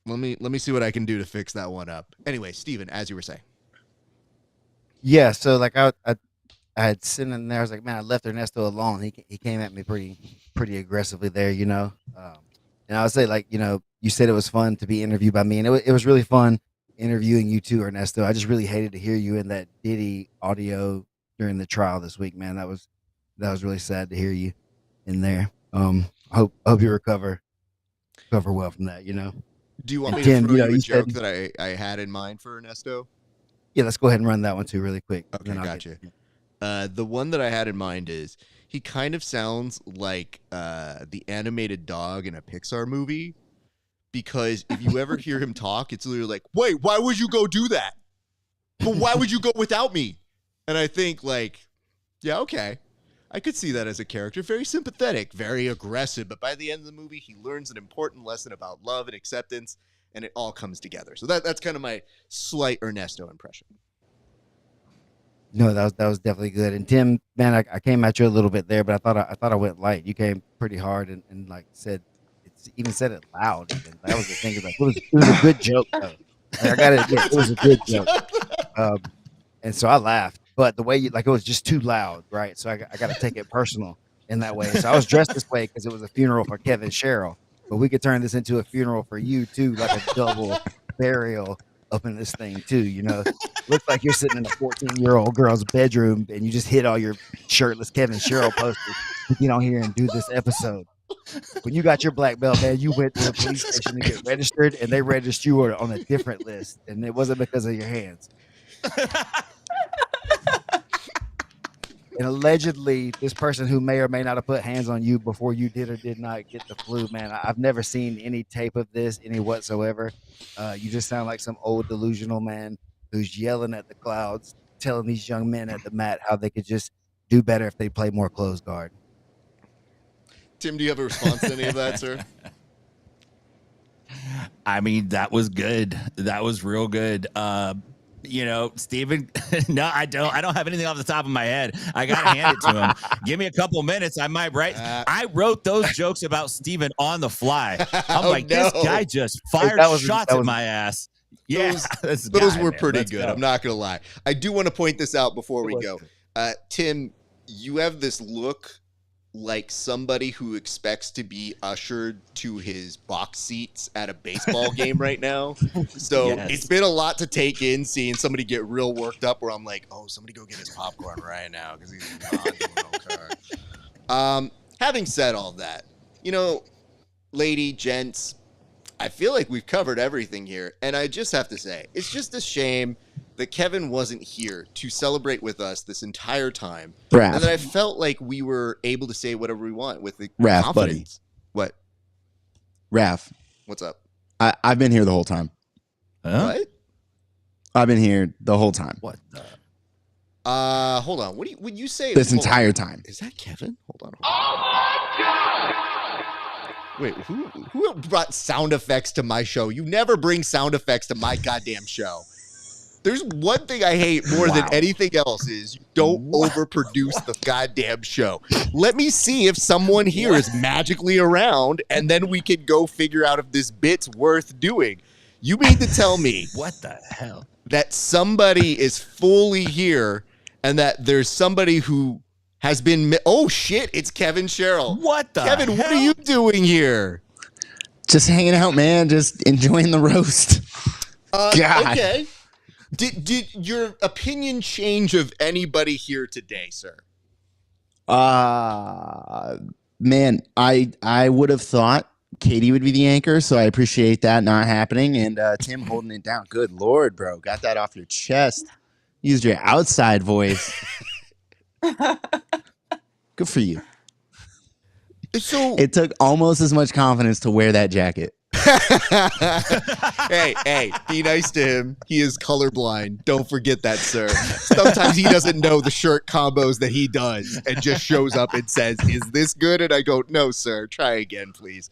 Let me see what I can do to fix that one up. Anyway, Steven, as you were saying. Yeah. So like I had sitting in there. I was like, man, I left Ernesto alone. He came at me pretty aggressively there, you know? And I would say, like, you know, you said it was fun to be interviewed by me, and it was really fun. interviewing you too, Ernesto. I just really hated to hear you in that Diddy audio during the trial this week, man. That was really sad to hear you in there. Hope you recover well from that, you know. Do you want And me Tim, to throw you you know, a you joke said- that I had in mind for Ernesto? Yeah, let's go ahead and run that one too really quick. Okay, Then I'll gotcha. get- The one that I had in mind is he kind of sounds like the animated dog in a Pixar movie, because if you ever hear him talk, it's literally like, wait, why would you go do that? But why would you go without me? And I think like, yeah, okay. I could see that as a character. Very sympathetic, very aggressive, but by the end of the movie, he learns an important lesson about love and acceptance, and it all comes together. So that's kind of my slight Ernesto impression. No, that was definitely good. And Tim, man, I came at you a little bit there, but I thought I went light. You came pretty hard and like said it loud. Even that was the thing. Like it was a good joke though. Like, I got it. It was a good joke. And so I laughed, but the way it was just too loud, right? So I got to take it personal in that way. So I was dressed this way because it was a funeral for KEVIN SHERILL, but we could turn this into a funeral for you too, like a double burial up in this thing too. You know, looks like you're sitting in a 14-year-old girl's bedroom and you just hit all your shirtless KEVIN SHERILL posters to get on here and do this episode. When you got your black belt, man, you went to the police station to get registered, and they registered you on a different list, and it wasn't because of your hands. And allegedly, this person who may or may not have put hands on you before you did or did not get the flu, man, I've never seen any tape of this, any whatsoever. You just sound like some old delusional man who's yelling at the clouds, telling these young men at the mat how they could just do better if they play more close guard. Tim, do you have a response to any of that, sir? I mean, that was good. That was real good. You know, Steven, no, I don't have anything off the top of my head. I got to hand it to him. Give me a couple minutes. I might write. I wrote those jokes about Steven on the fly. I'm this guy just fired shots at my ass. Yeah, those were pretty good. I'm not going to lie. I do want to point this out before we go. Tim, you have this look like somebody who expects to be ushered to his box seats at a baseball game right now. So It's been a lot to take in, seeing somebody get real worked up, where I'm like, oh, somebody go get his popcorn right now because he's not doing okay. Having said all that, you know, lady, gents, I feel like we've covered everything here. And I just have to say, it's just a shame that Kevin wasn't here to celebrate with us this entire time. Raf. And that I felt like we were able to say whatever we want with the Raf, confidence. buddy. What? Raf. What's up? I've been here the whole time. Huh? What? I've been here the whole time. What the? Hold on. When you say This entire time. Is that Kevin? Hold on. Oh my God! Wait, who brought sound effects to my show? You never bring sound effects to my goddamn show. There's one thing I hate more than anything else is you don't overproduce the goddamn show. Let me see if someone here is magically around, and then we can go figure out if this bit's worth doing. You mean to tell me What the hell? that somebody is fully here and that there's somebody who has been... Oh, shit, it's KEVIN SHERILL. What the Kevin, hell? what are you doing here? Just hanging out, man. Just enjoying the roast. God. Okay. Did your opinion change of anybody here today, sir? Man, I would have thought Katie would be the anchor, so I appreciate that not happening. And Tim holding it down. Good Lord, bro. Got that off your chest. Used your outside voice. Good for you. So It took almost as much confidence to wear that jacket. hey, be nice to him. He is colorblind. Don't forget that, sir. Sometimes he doesn't know the shirt combos that he does and just shows up and says, "Is this good?" And I go, "No, sir. Try again, please."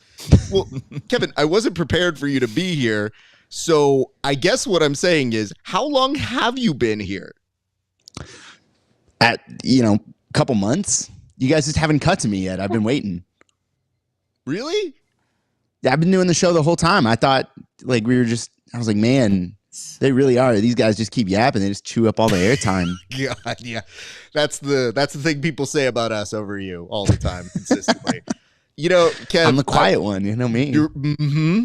Well, Kevin, I wasn't prepared for you to be here. So I guess what I'm saying is, how long have you been here? At, a couple months. You guys just haven't cut to me yet. I've been waiting. Really? I've been doing the show the whole time. I thought I was like, man, they really are. These guys just keep yapping. They just chew up all the airtime. God, yeah. That's the thing people say about us over you all the time, consistently. You know, Kev, I'm the quiet one. You know me.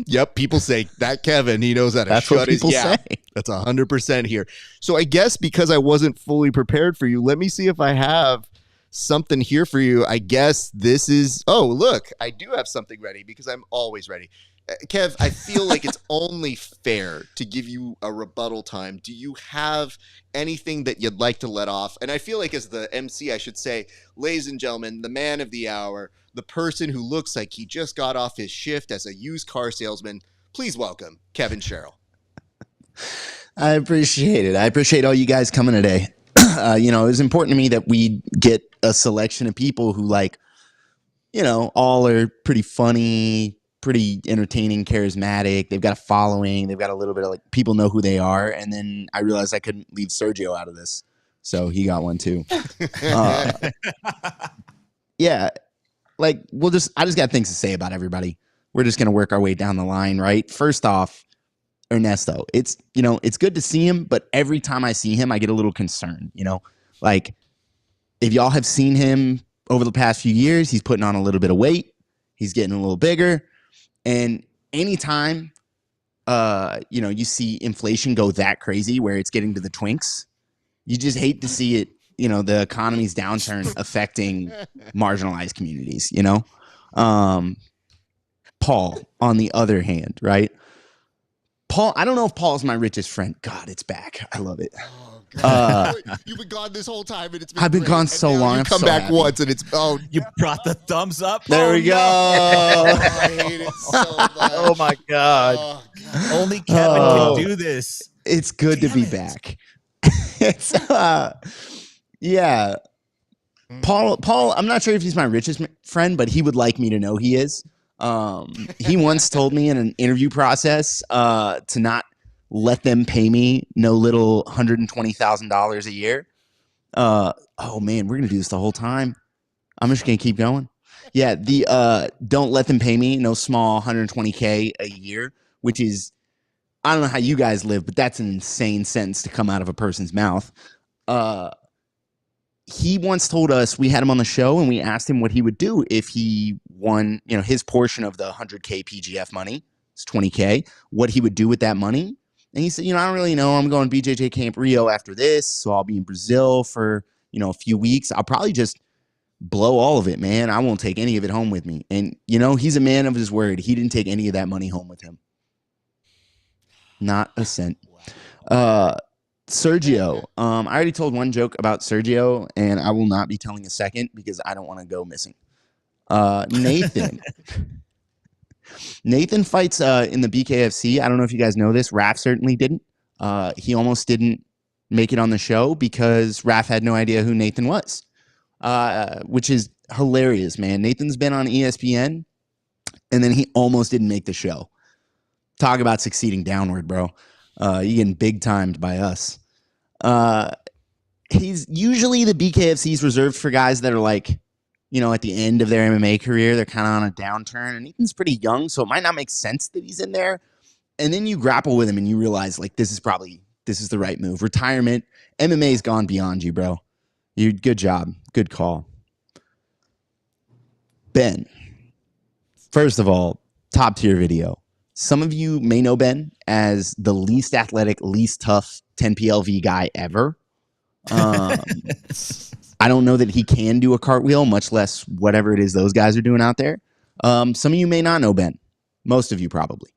Yep. People say that Kevin, he knows how to That's shut what people say. That's 100% here. So I guess because I wasn't fully prepared for you, let me see if I have something here for you. I guess this is, oh, look, I do have something ready because I'm always ready. Kev, I feel like it's only fair to give you a rebuttal time. Do you have anything that you'd like to let off? And I feel like as the MC, I should say, ladies and gentlemen, the man of the hour, the person who looks like he just got off his shift as a used car salesman, please welcome KEVIN SHERILL. I appreciate it. I appreciate all you guys coming today. It was important to me that we get a selection of people who all are pretty funny, pretty entertaining, charismatic. They've got a following. They've got a little bit of people know who they are. And then I realized I couldn't leave Sergio out of this. So he got one too. Yeah. I just got things to say about everybody. We're just going to work our way down the line, right? First off, Ernesto, it's good to see him, but every time I see him, I get a little concerned, if y'all have seen him over the past few years, he's putting on a little bit of weight. He's getting a little bigger. And anytime, you see inflation go that crazy where it's getting to the twinks, you just hate to see it, the economy's downturn affecting marginalized communities, Paul, on the other hand, right? Paul, I don't know if Paul's my richest friend. God, it's back. I love it. Oh, God. You've been gone this whole time, and it's been I've been great. gone so long. You come so back happy. once, and it's You brought the thumbs up. There we go. I hate it so much. Oh my God. Oh, God. Only Kevin can do this. It's good to be back. It's yeah. Paul, I'm not sure if he's my richest friend, but he would like me to know he is. He once told me in an interview process to not let them pay me no little $120,000 a year. Oh man, we're gonna do this the whole time. I'm just gonna keep going. Yeah, don't let them pay me no small 120K a year, which is, I don't know how you guys live, but that's an insane sentence to come out of a person's mouth. He once told us, we had him on the show and we asked him what he would do if he won, his portion of the 100K PGF money. It's 20K. What he would do with that money. And he said, I don't really know. I'm going BJJ Camp Rio after this. So I'll be in Brazil for, a few weeks. I'll probably just blow all of it, man. I won't take any of it home with me. And, he's a man of his word. He didn't take any of that money home with him. Not a cent. Sergio, I already told one joke about Sergio, and I will not be telling a second because I don't want to go missing. Nathan. Nathan fights in the BKFC. I don't know if you guys know this. Raf certainly didn't. He almost didn't make it on the show because Raf had no idea who Nathan was, which is hilarious, man. Nathan's been on ESPN, and then he almost didn't make the show. Talk about succeeding downward, bro. You're getting big timed by us. He's usually the BKFC's reserved for guys that are at the end of their MMA career. They're kind of on a downturn, and Ethan's pretty young, so it might not make sense that he's in there. And then you grapple with him and you realize this is the right move. Retirement, MMA's gone beyond you, bro. Good job. Good call. Ben, first of all, top tier video. Some of you may know Ben as the least athletic, least tough 10 PLV guy ever. I don't know that he can do a cartwheel, much less whatever it is those guys are doing out there. Some of you may not know Ben. Most of you probably.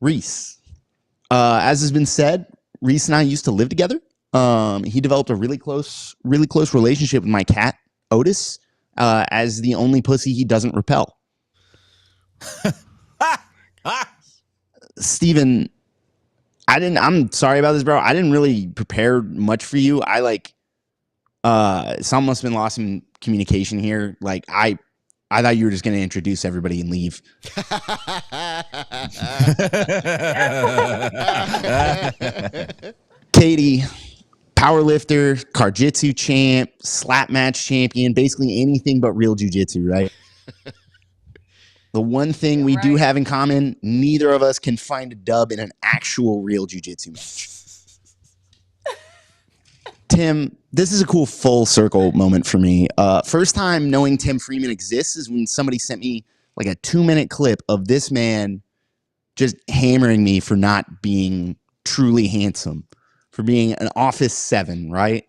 Reese. As has been said, Reese and I used to live together. He developed a really close relationship with my cat, Otis, as the only pussy he doesn't repel. Steven, I'm sorry about this, bro. I didn't really prepare much for you. Something must have been lost in communication here. I thought you were just going to introduce everybody and leave. Katie, powerlifter, Karjitsu champ, slap match champion, basically anything but real jiu-jitsu, right? The one thing we do have in common, neither of us can find a dub in an actual real jiu-jitsu match. Tim, this is a cool full circle moment for me. First time knowing Tim Freeman exists is when somebody sent me like a 2-minute clip of this man just hammering me for not being truly handsome, for being an Office 7, right?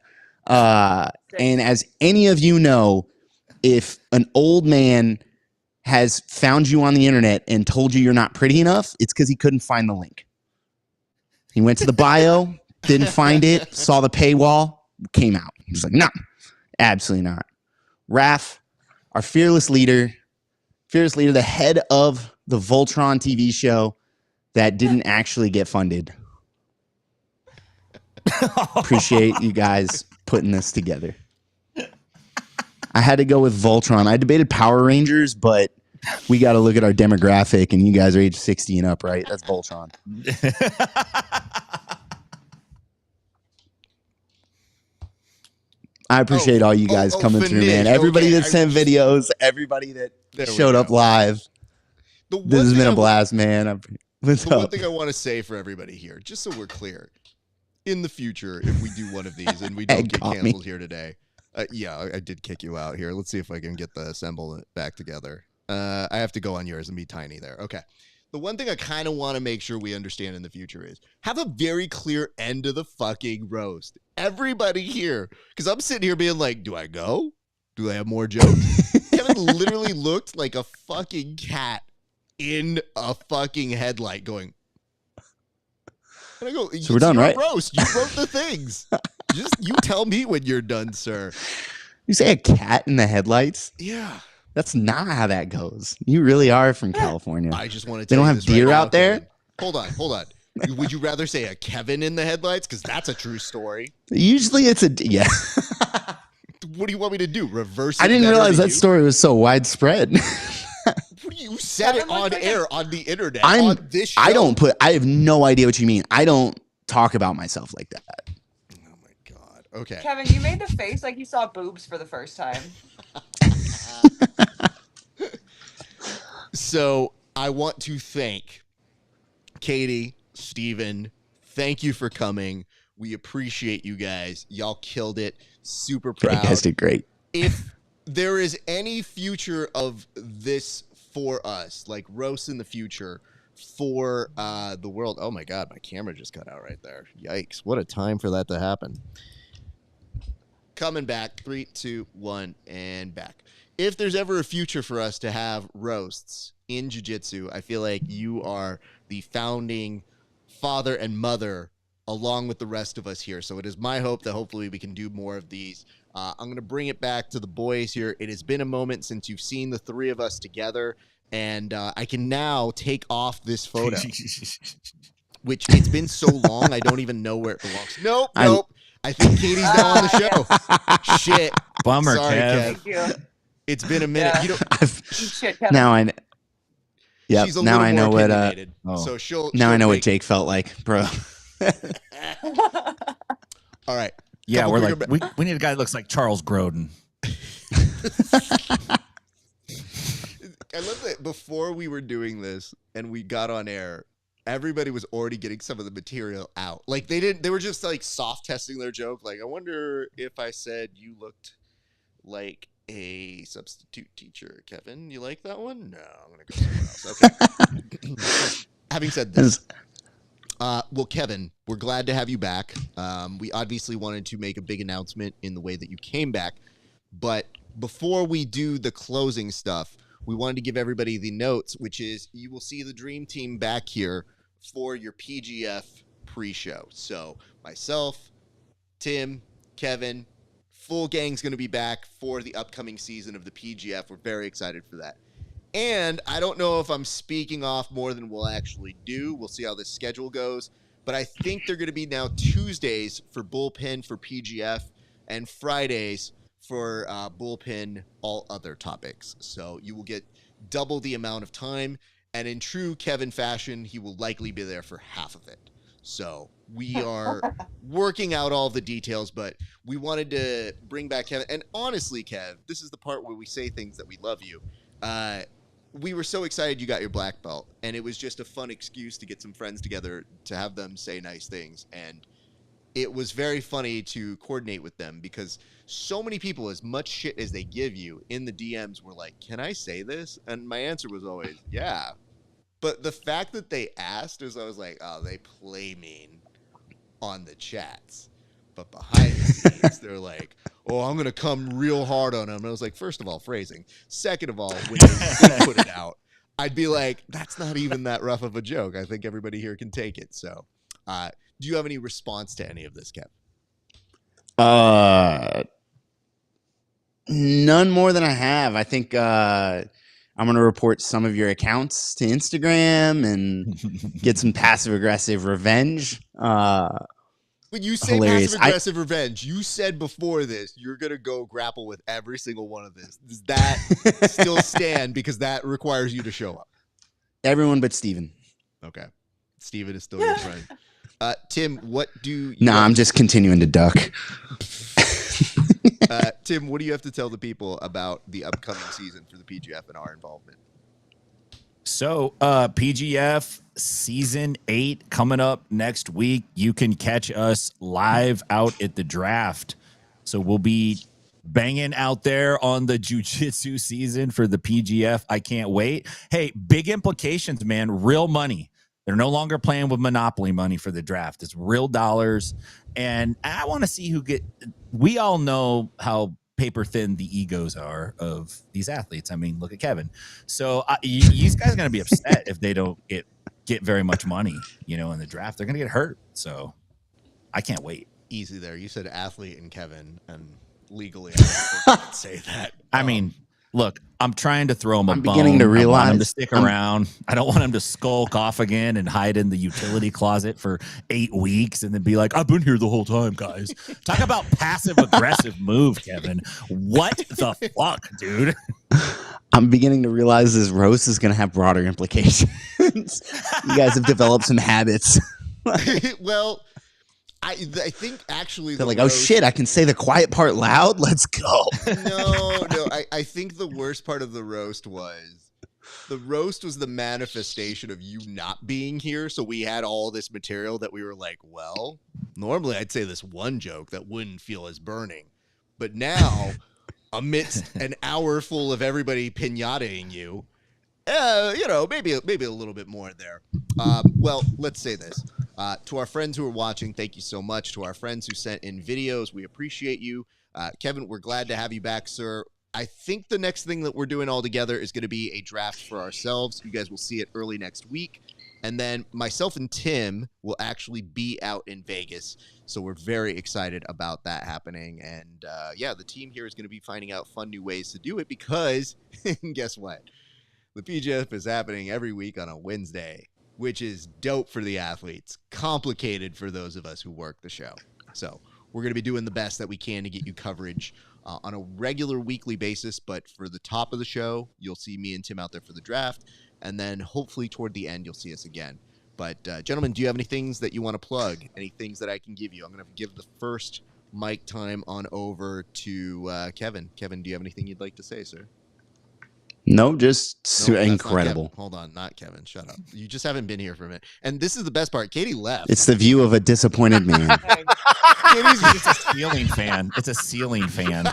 And as any of you know, if an old man has found you on the internet and told you you're not pretty enough, it's because he couldn't find the link. He went to the bio, didn't find it, saw the paywall, came out. He was like, no, absolutely not. Raf, our fearless leader, the head of the Voltron TV show that didn't actually get funded. Appreciate you guys putting this together. I had to go with Voltron. I debated Power Rangers, but we got to look at our demographic, and you guys are age 60 and up, right? That's Voltron. I appreciate all you guys coming through, man. Everybody that sent videos, everybody that showed up live. This has been a blast, man. The one thing I want to say for everybody here, just so we're clear, in the future, if we do one of these and we don't get canceled here today, yeah, I did kick you out here. Let's see if I can get the assemble back together. I have to go on yours and be tiny there. Okay. The one thing I kind of want to make sure we understand in the future is have a very clear end of the fucking roast. Everybody here, because I'm sitting here being like, do I go? Do I have more jokes? Kevin literally looked like a fucking cat in a fucking headlight going. And I go, so we're done, right? Roast. You wrote the things. Just you tell me when you're done, sir. You say a cat in the headlights? Yeah. That's not how that goes. You really are from California. I just want to They tell don't you have this deer right out now, there? Kevin. Hold on. Would you rather say a Kevin in the headlights? Because that's a true story. Usually it's yeah. What do you want me to do? Reverse it? I didn't better realize to that you? story was so widespread. What do you said it on air on the internet I'm, on this show? I have no idea what you mean. I don't talk about myself like that. Oh my God. Okay. Kevin, you made the face like you saw boobs for the first time. So I want to thank Katie, Steven. Thank you for coming. We appreciate you guys. Y'all killed it. Super proud. You guys did great. If there is any future of this for us, like roast in the future for the world. Oh my God, my camera just cut out right there. Yikes. What a time for that to happen. Coming back. 3, 2, 1, and back. If there's ever a future for us to have roasts in jiu-jitsu, I feel like you are the founding father and mother along with the rest of us here. So it is my hope that hopefully we can do more of these. I'm going to bring it back to the boys here. It has been a moment since you've seen the three of us together, and I can now take off this photo, which it's been so long, I don't even know where it belongs. Nope. I think Katie's now on the show. Shit. Bummer, Sorry, Kev. Thank you. It's been a minute. Yeah. You don't, Shit, Kevin. Now I yeah. she's a Now little I know more what opinionated, so she'll I know what make- Jake felt like, bro. All right. Yeah, Couple we're quicker like, we need a guy that looks like Charles Grodin. I love that before we were doing this and we got on air, everybody was already getting some of the material out. Like they were just like soft testing their joke. Like, I wonder if I said you looked like a substitute teacher, Kevin. You like that one? No, I'm gonna go somewhere else. Okay. Having said this, well, Kevin, we're glad to have you back. We obviously wanted to make a big announcement in the way that you came back, but before we do the closing stuff, we wanted to give everybody the notes, which is you will see the Dream Team back here for your PGF pre-show. So myself, Tim, Kevin, full gang's going to be back for the upcoming season of the PGF. We're very excited for that. And I don't know if I'm speaking off more than we'll actually do. We'll see how this schedule goes. But I think they're going to be now Tuesdays for Bullpen for PGF and Fridays for Bullpen all other topics. So you will get double the amount of time. And in true Kevin fashion, he will likely be there for half of it. So we are working out all the details, but we wanted to bring back Kevin. And honestly, Kev, this is the part where we say things that we love you. We were so excited you got your black belt, and it was just a fun excuse to get some friends together to have them say nice things. And it was very funny to coordinate with them because so many people, as much shit as they give you in the DMs, were like, can I say this? And my answer was always, yeah. But the fact that they asked is I was like, oh, they play mean on the chats. But behind the scenes, they're like, oh, I'm going to come real hard on them. And I was like, first of all, phrasing. Second of all, when they put it out, I'd be like, that's not even that rough of a joke. I think everybody here can take it. So do you have any response to any of this, Kev? None more than I have. I think I'm going to report some of your accounts to Instagram and get some passive aggressive revenge. When you say Hilarious. passive aggressive revenge, you said before this you're gonna go grapple with every single one of this. Does that still stand? Because that requires you to show up. Everyone but Steven. Okay, Steven is still your friend. Tim, what do you? Nah, I'm just continuing to duck. Tim, what do you have to tell the people about the upcoming season for the PGF and our involvement? So PGF season 8 coming up next week. You can catch us live out at the draft. So we'll be banging out there on the jiu-jitsu season for the PGF. I can't wait. Hey, big implications, man. Real money. They're no longer playing with monopoly money for the draft. It's real dollars. And I want to see who we all know how paper thin the egos are of these athletes. I mean, look at Kevin. So these guys are going to be upset if they don't get very much money, in the draft. They're going to get hurt. So I can't wait. Easy there. You said athlete and Kevin, and legally I don't think you could say that. I mean, look, I'm trying to throw him a bone. Beginning to realize I want him to stick around. I don't want him to skulk off again and hide in the utility closet for 8 weeks and then be like, I've been here the whole time, guys. Talk about passive aggressive move, Kevin. What the fuck, dude? I'm beginning to realize this roast is going to have broader implications. You guys have developed some habits. Well, I think actually they're like, oh shit, I can say the quiet part loud. Let's go. No. I think the worst part of the roast was the manifestation of you not being here. So we had all this material that we were like, well, normally I'd say this one joke that wouldn't feel as burning, but now amidst an hour full of everybody pinataing you, maybe a little bit more there. Well, let's say this. To our friends who are watching, thank you so much. To our friends who sent in videos, we appreciate you. Kevin, we're glad to have you back, sir. I think the next thing that we're doing all together is going to be a draft for ourselves. You guys will see it early next week. And then myself and Tim will actually be out in Vegas. So we're very excited about that happening. And the team here is going to be finding out fun new ways to do it because guess what? The PGF is happening every week on a Wednesday, which is dope for the athletes, complicated for those of us who work the show. So we're going to be doing the best that we can to get you coverage on a regular weekly basis. But for the top of the show, you'll see me and Tim out there for the draft. And then hopefully toward the end, you'll see us again. But gentlemen, do you have any things that you want to plug? Any things that I can give you? I'm going to give the first mic time on over to Kevin. Kevin, do you have anything you'd like to say, sir? No, just incredible. Hold on, not Kevin. Shut up. You just haven't been here for a minute. And this is the best part. Katie left. It's the view of a disappointed man. It's a ceiling fan. It's a ceiling fan.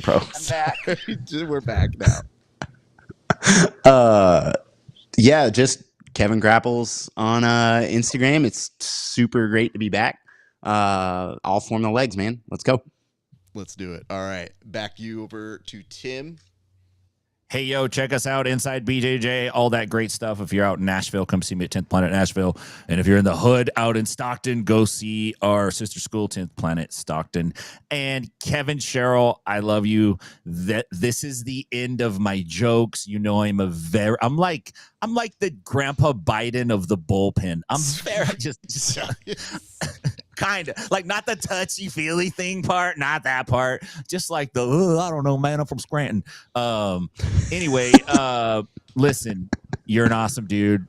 Bro. I'm back. We're back now. Just Kevin Grapples on Instagram. It's super great to be back. I'll form the legs, man. Let's go. Let's do it. All right. Back you over to Tim. Hey, yo, check us out, Inside BJJ, all that great stuff. If you're out in Nashville, come see me at 10th Planet Nashville. And if you're in the hood out in Stockton, go see our sister school, 10th Planet Stockton. And KEVIN Sherrill, I love you. This is the end of my jokes. You know, I'm like the Grandpa Biden of the bullpen. I'm very just kind of like not the touchy feely thing part, not that part, just like the I don't know, man, I'm from Scranton. Anyway, listen, you're an awesome dude.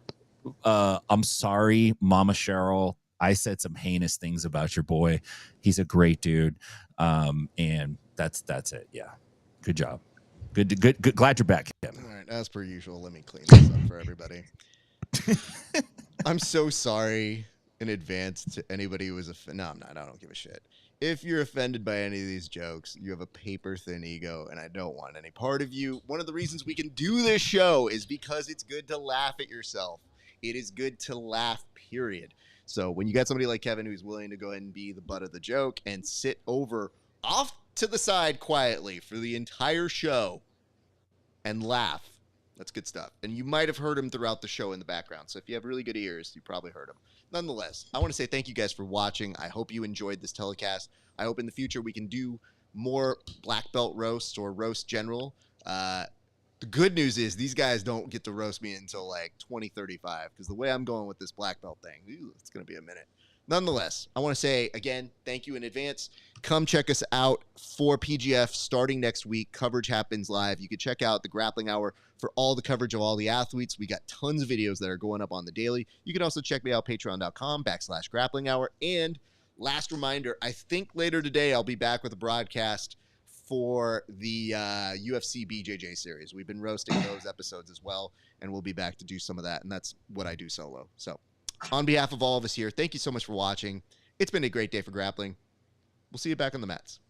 I'm sorry, Mama Sherrill. I said some heinous things about your boy. He's a great dude. And that's it. Yeah. Good job. Good. Glad you're back, Kevin. All right. As per usual, let me clean this up for everybody. I'm so sorry in advance to anybody who was no, I'm not. I don't give a shit. If you're offended by any of these jokes, you have a paper thin ego, and I don't want any part of you. One of the reasons we can do this show is because it's good to laugh at yourself. It is good to laugh, period. So when you got somebody like Kevin who's willing to go ahead and be the butt of the joke and sit over off to the side quietly for the entire show and laugh, that's good stuff. And you might have heard him throughout the show in the background. So if you have really good ears, you probably heard him. Nonetheless, I want to say thank you guys for watching. I hope you enjoyed this telecast. I hope in the future we can do more black belt roasts or roast general. The good news is these guys don't get to roast me until like 2035 because the way I'm going with this black belt thing, it's going to be a minute. Nonetheless, I want to say, again, thank you in advance. Come check us out for PGF starting next week. Coverage happens live. You can check out the Grappling Hour for all the coverage of all the athletes. We got tons of videos that are going up on the daily. You can also check me out, patreon.com/Grappling Hour. And last reminder, I think later today I'll be back with a broadcast for the UFC BJJ series. We've been roasting those episodes as well, and we'll be back to do some of that. And that's what I do solo. So on behalf of all of us here, thank you so much for watching. It's been a great day for grappling. We'll see you back on the mats.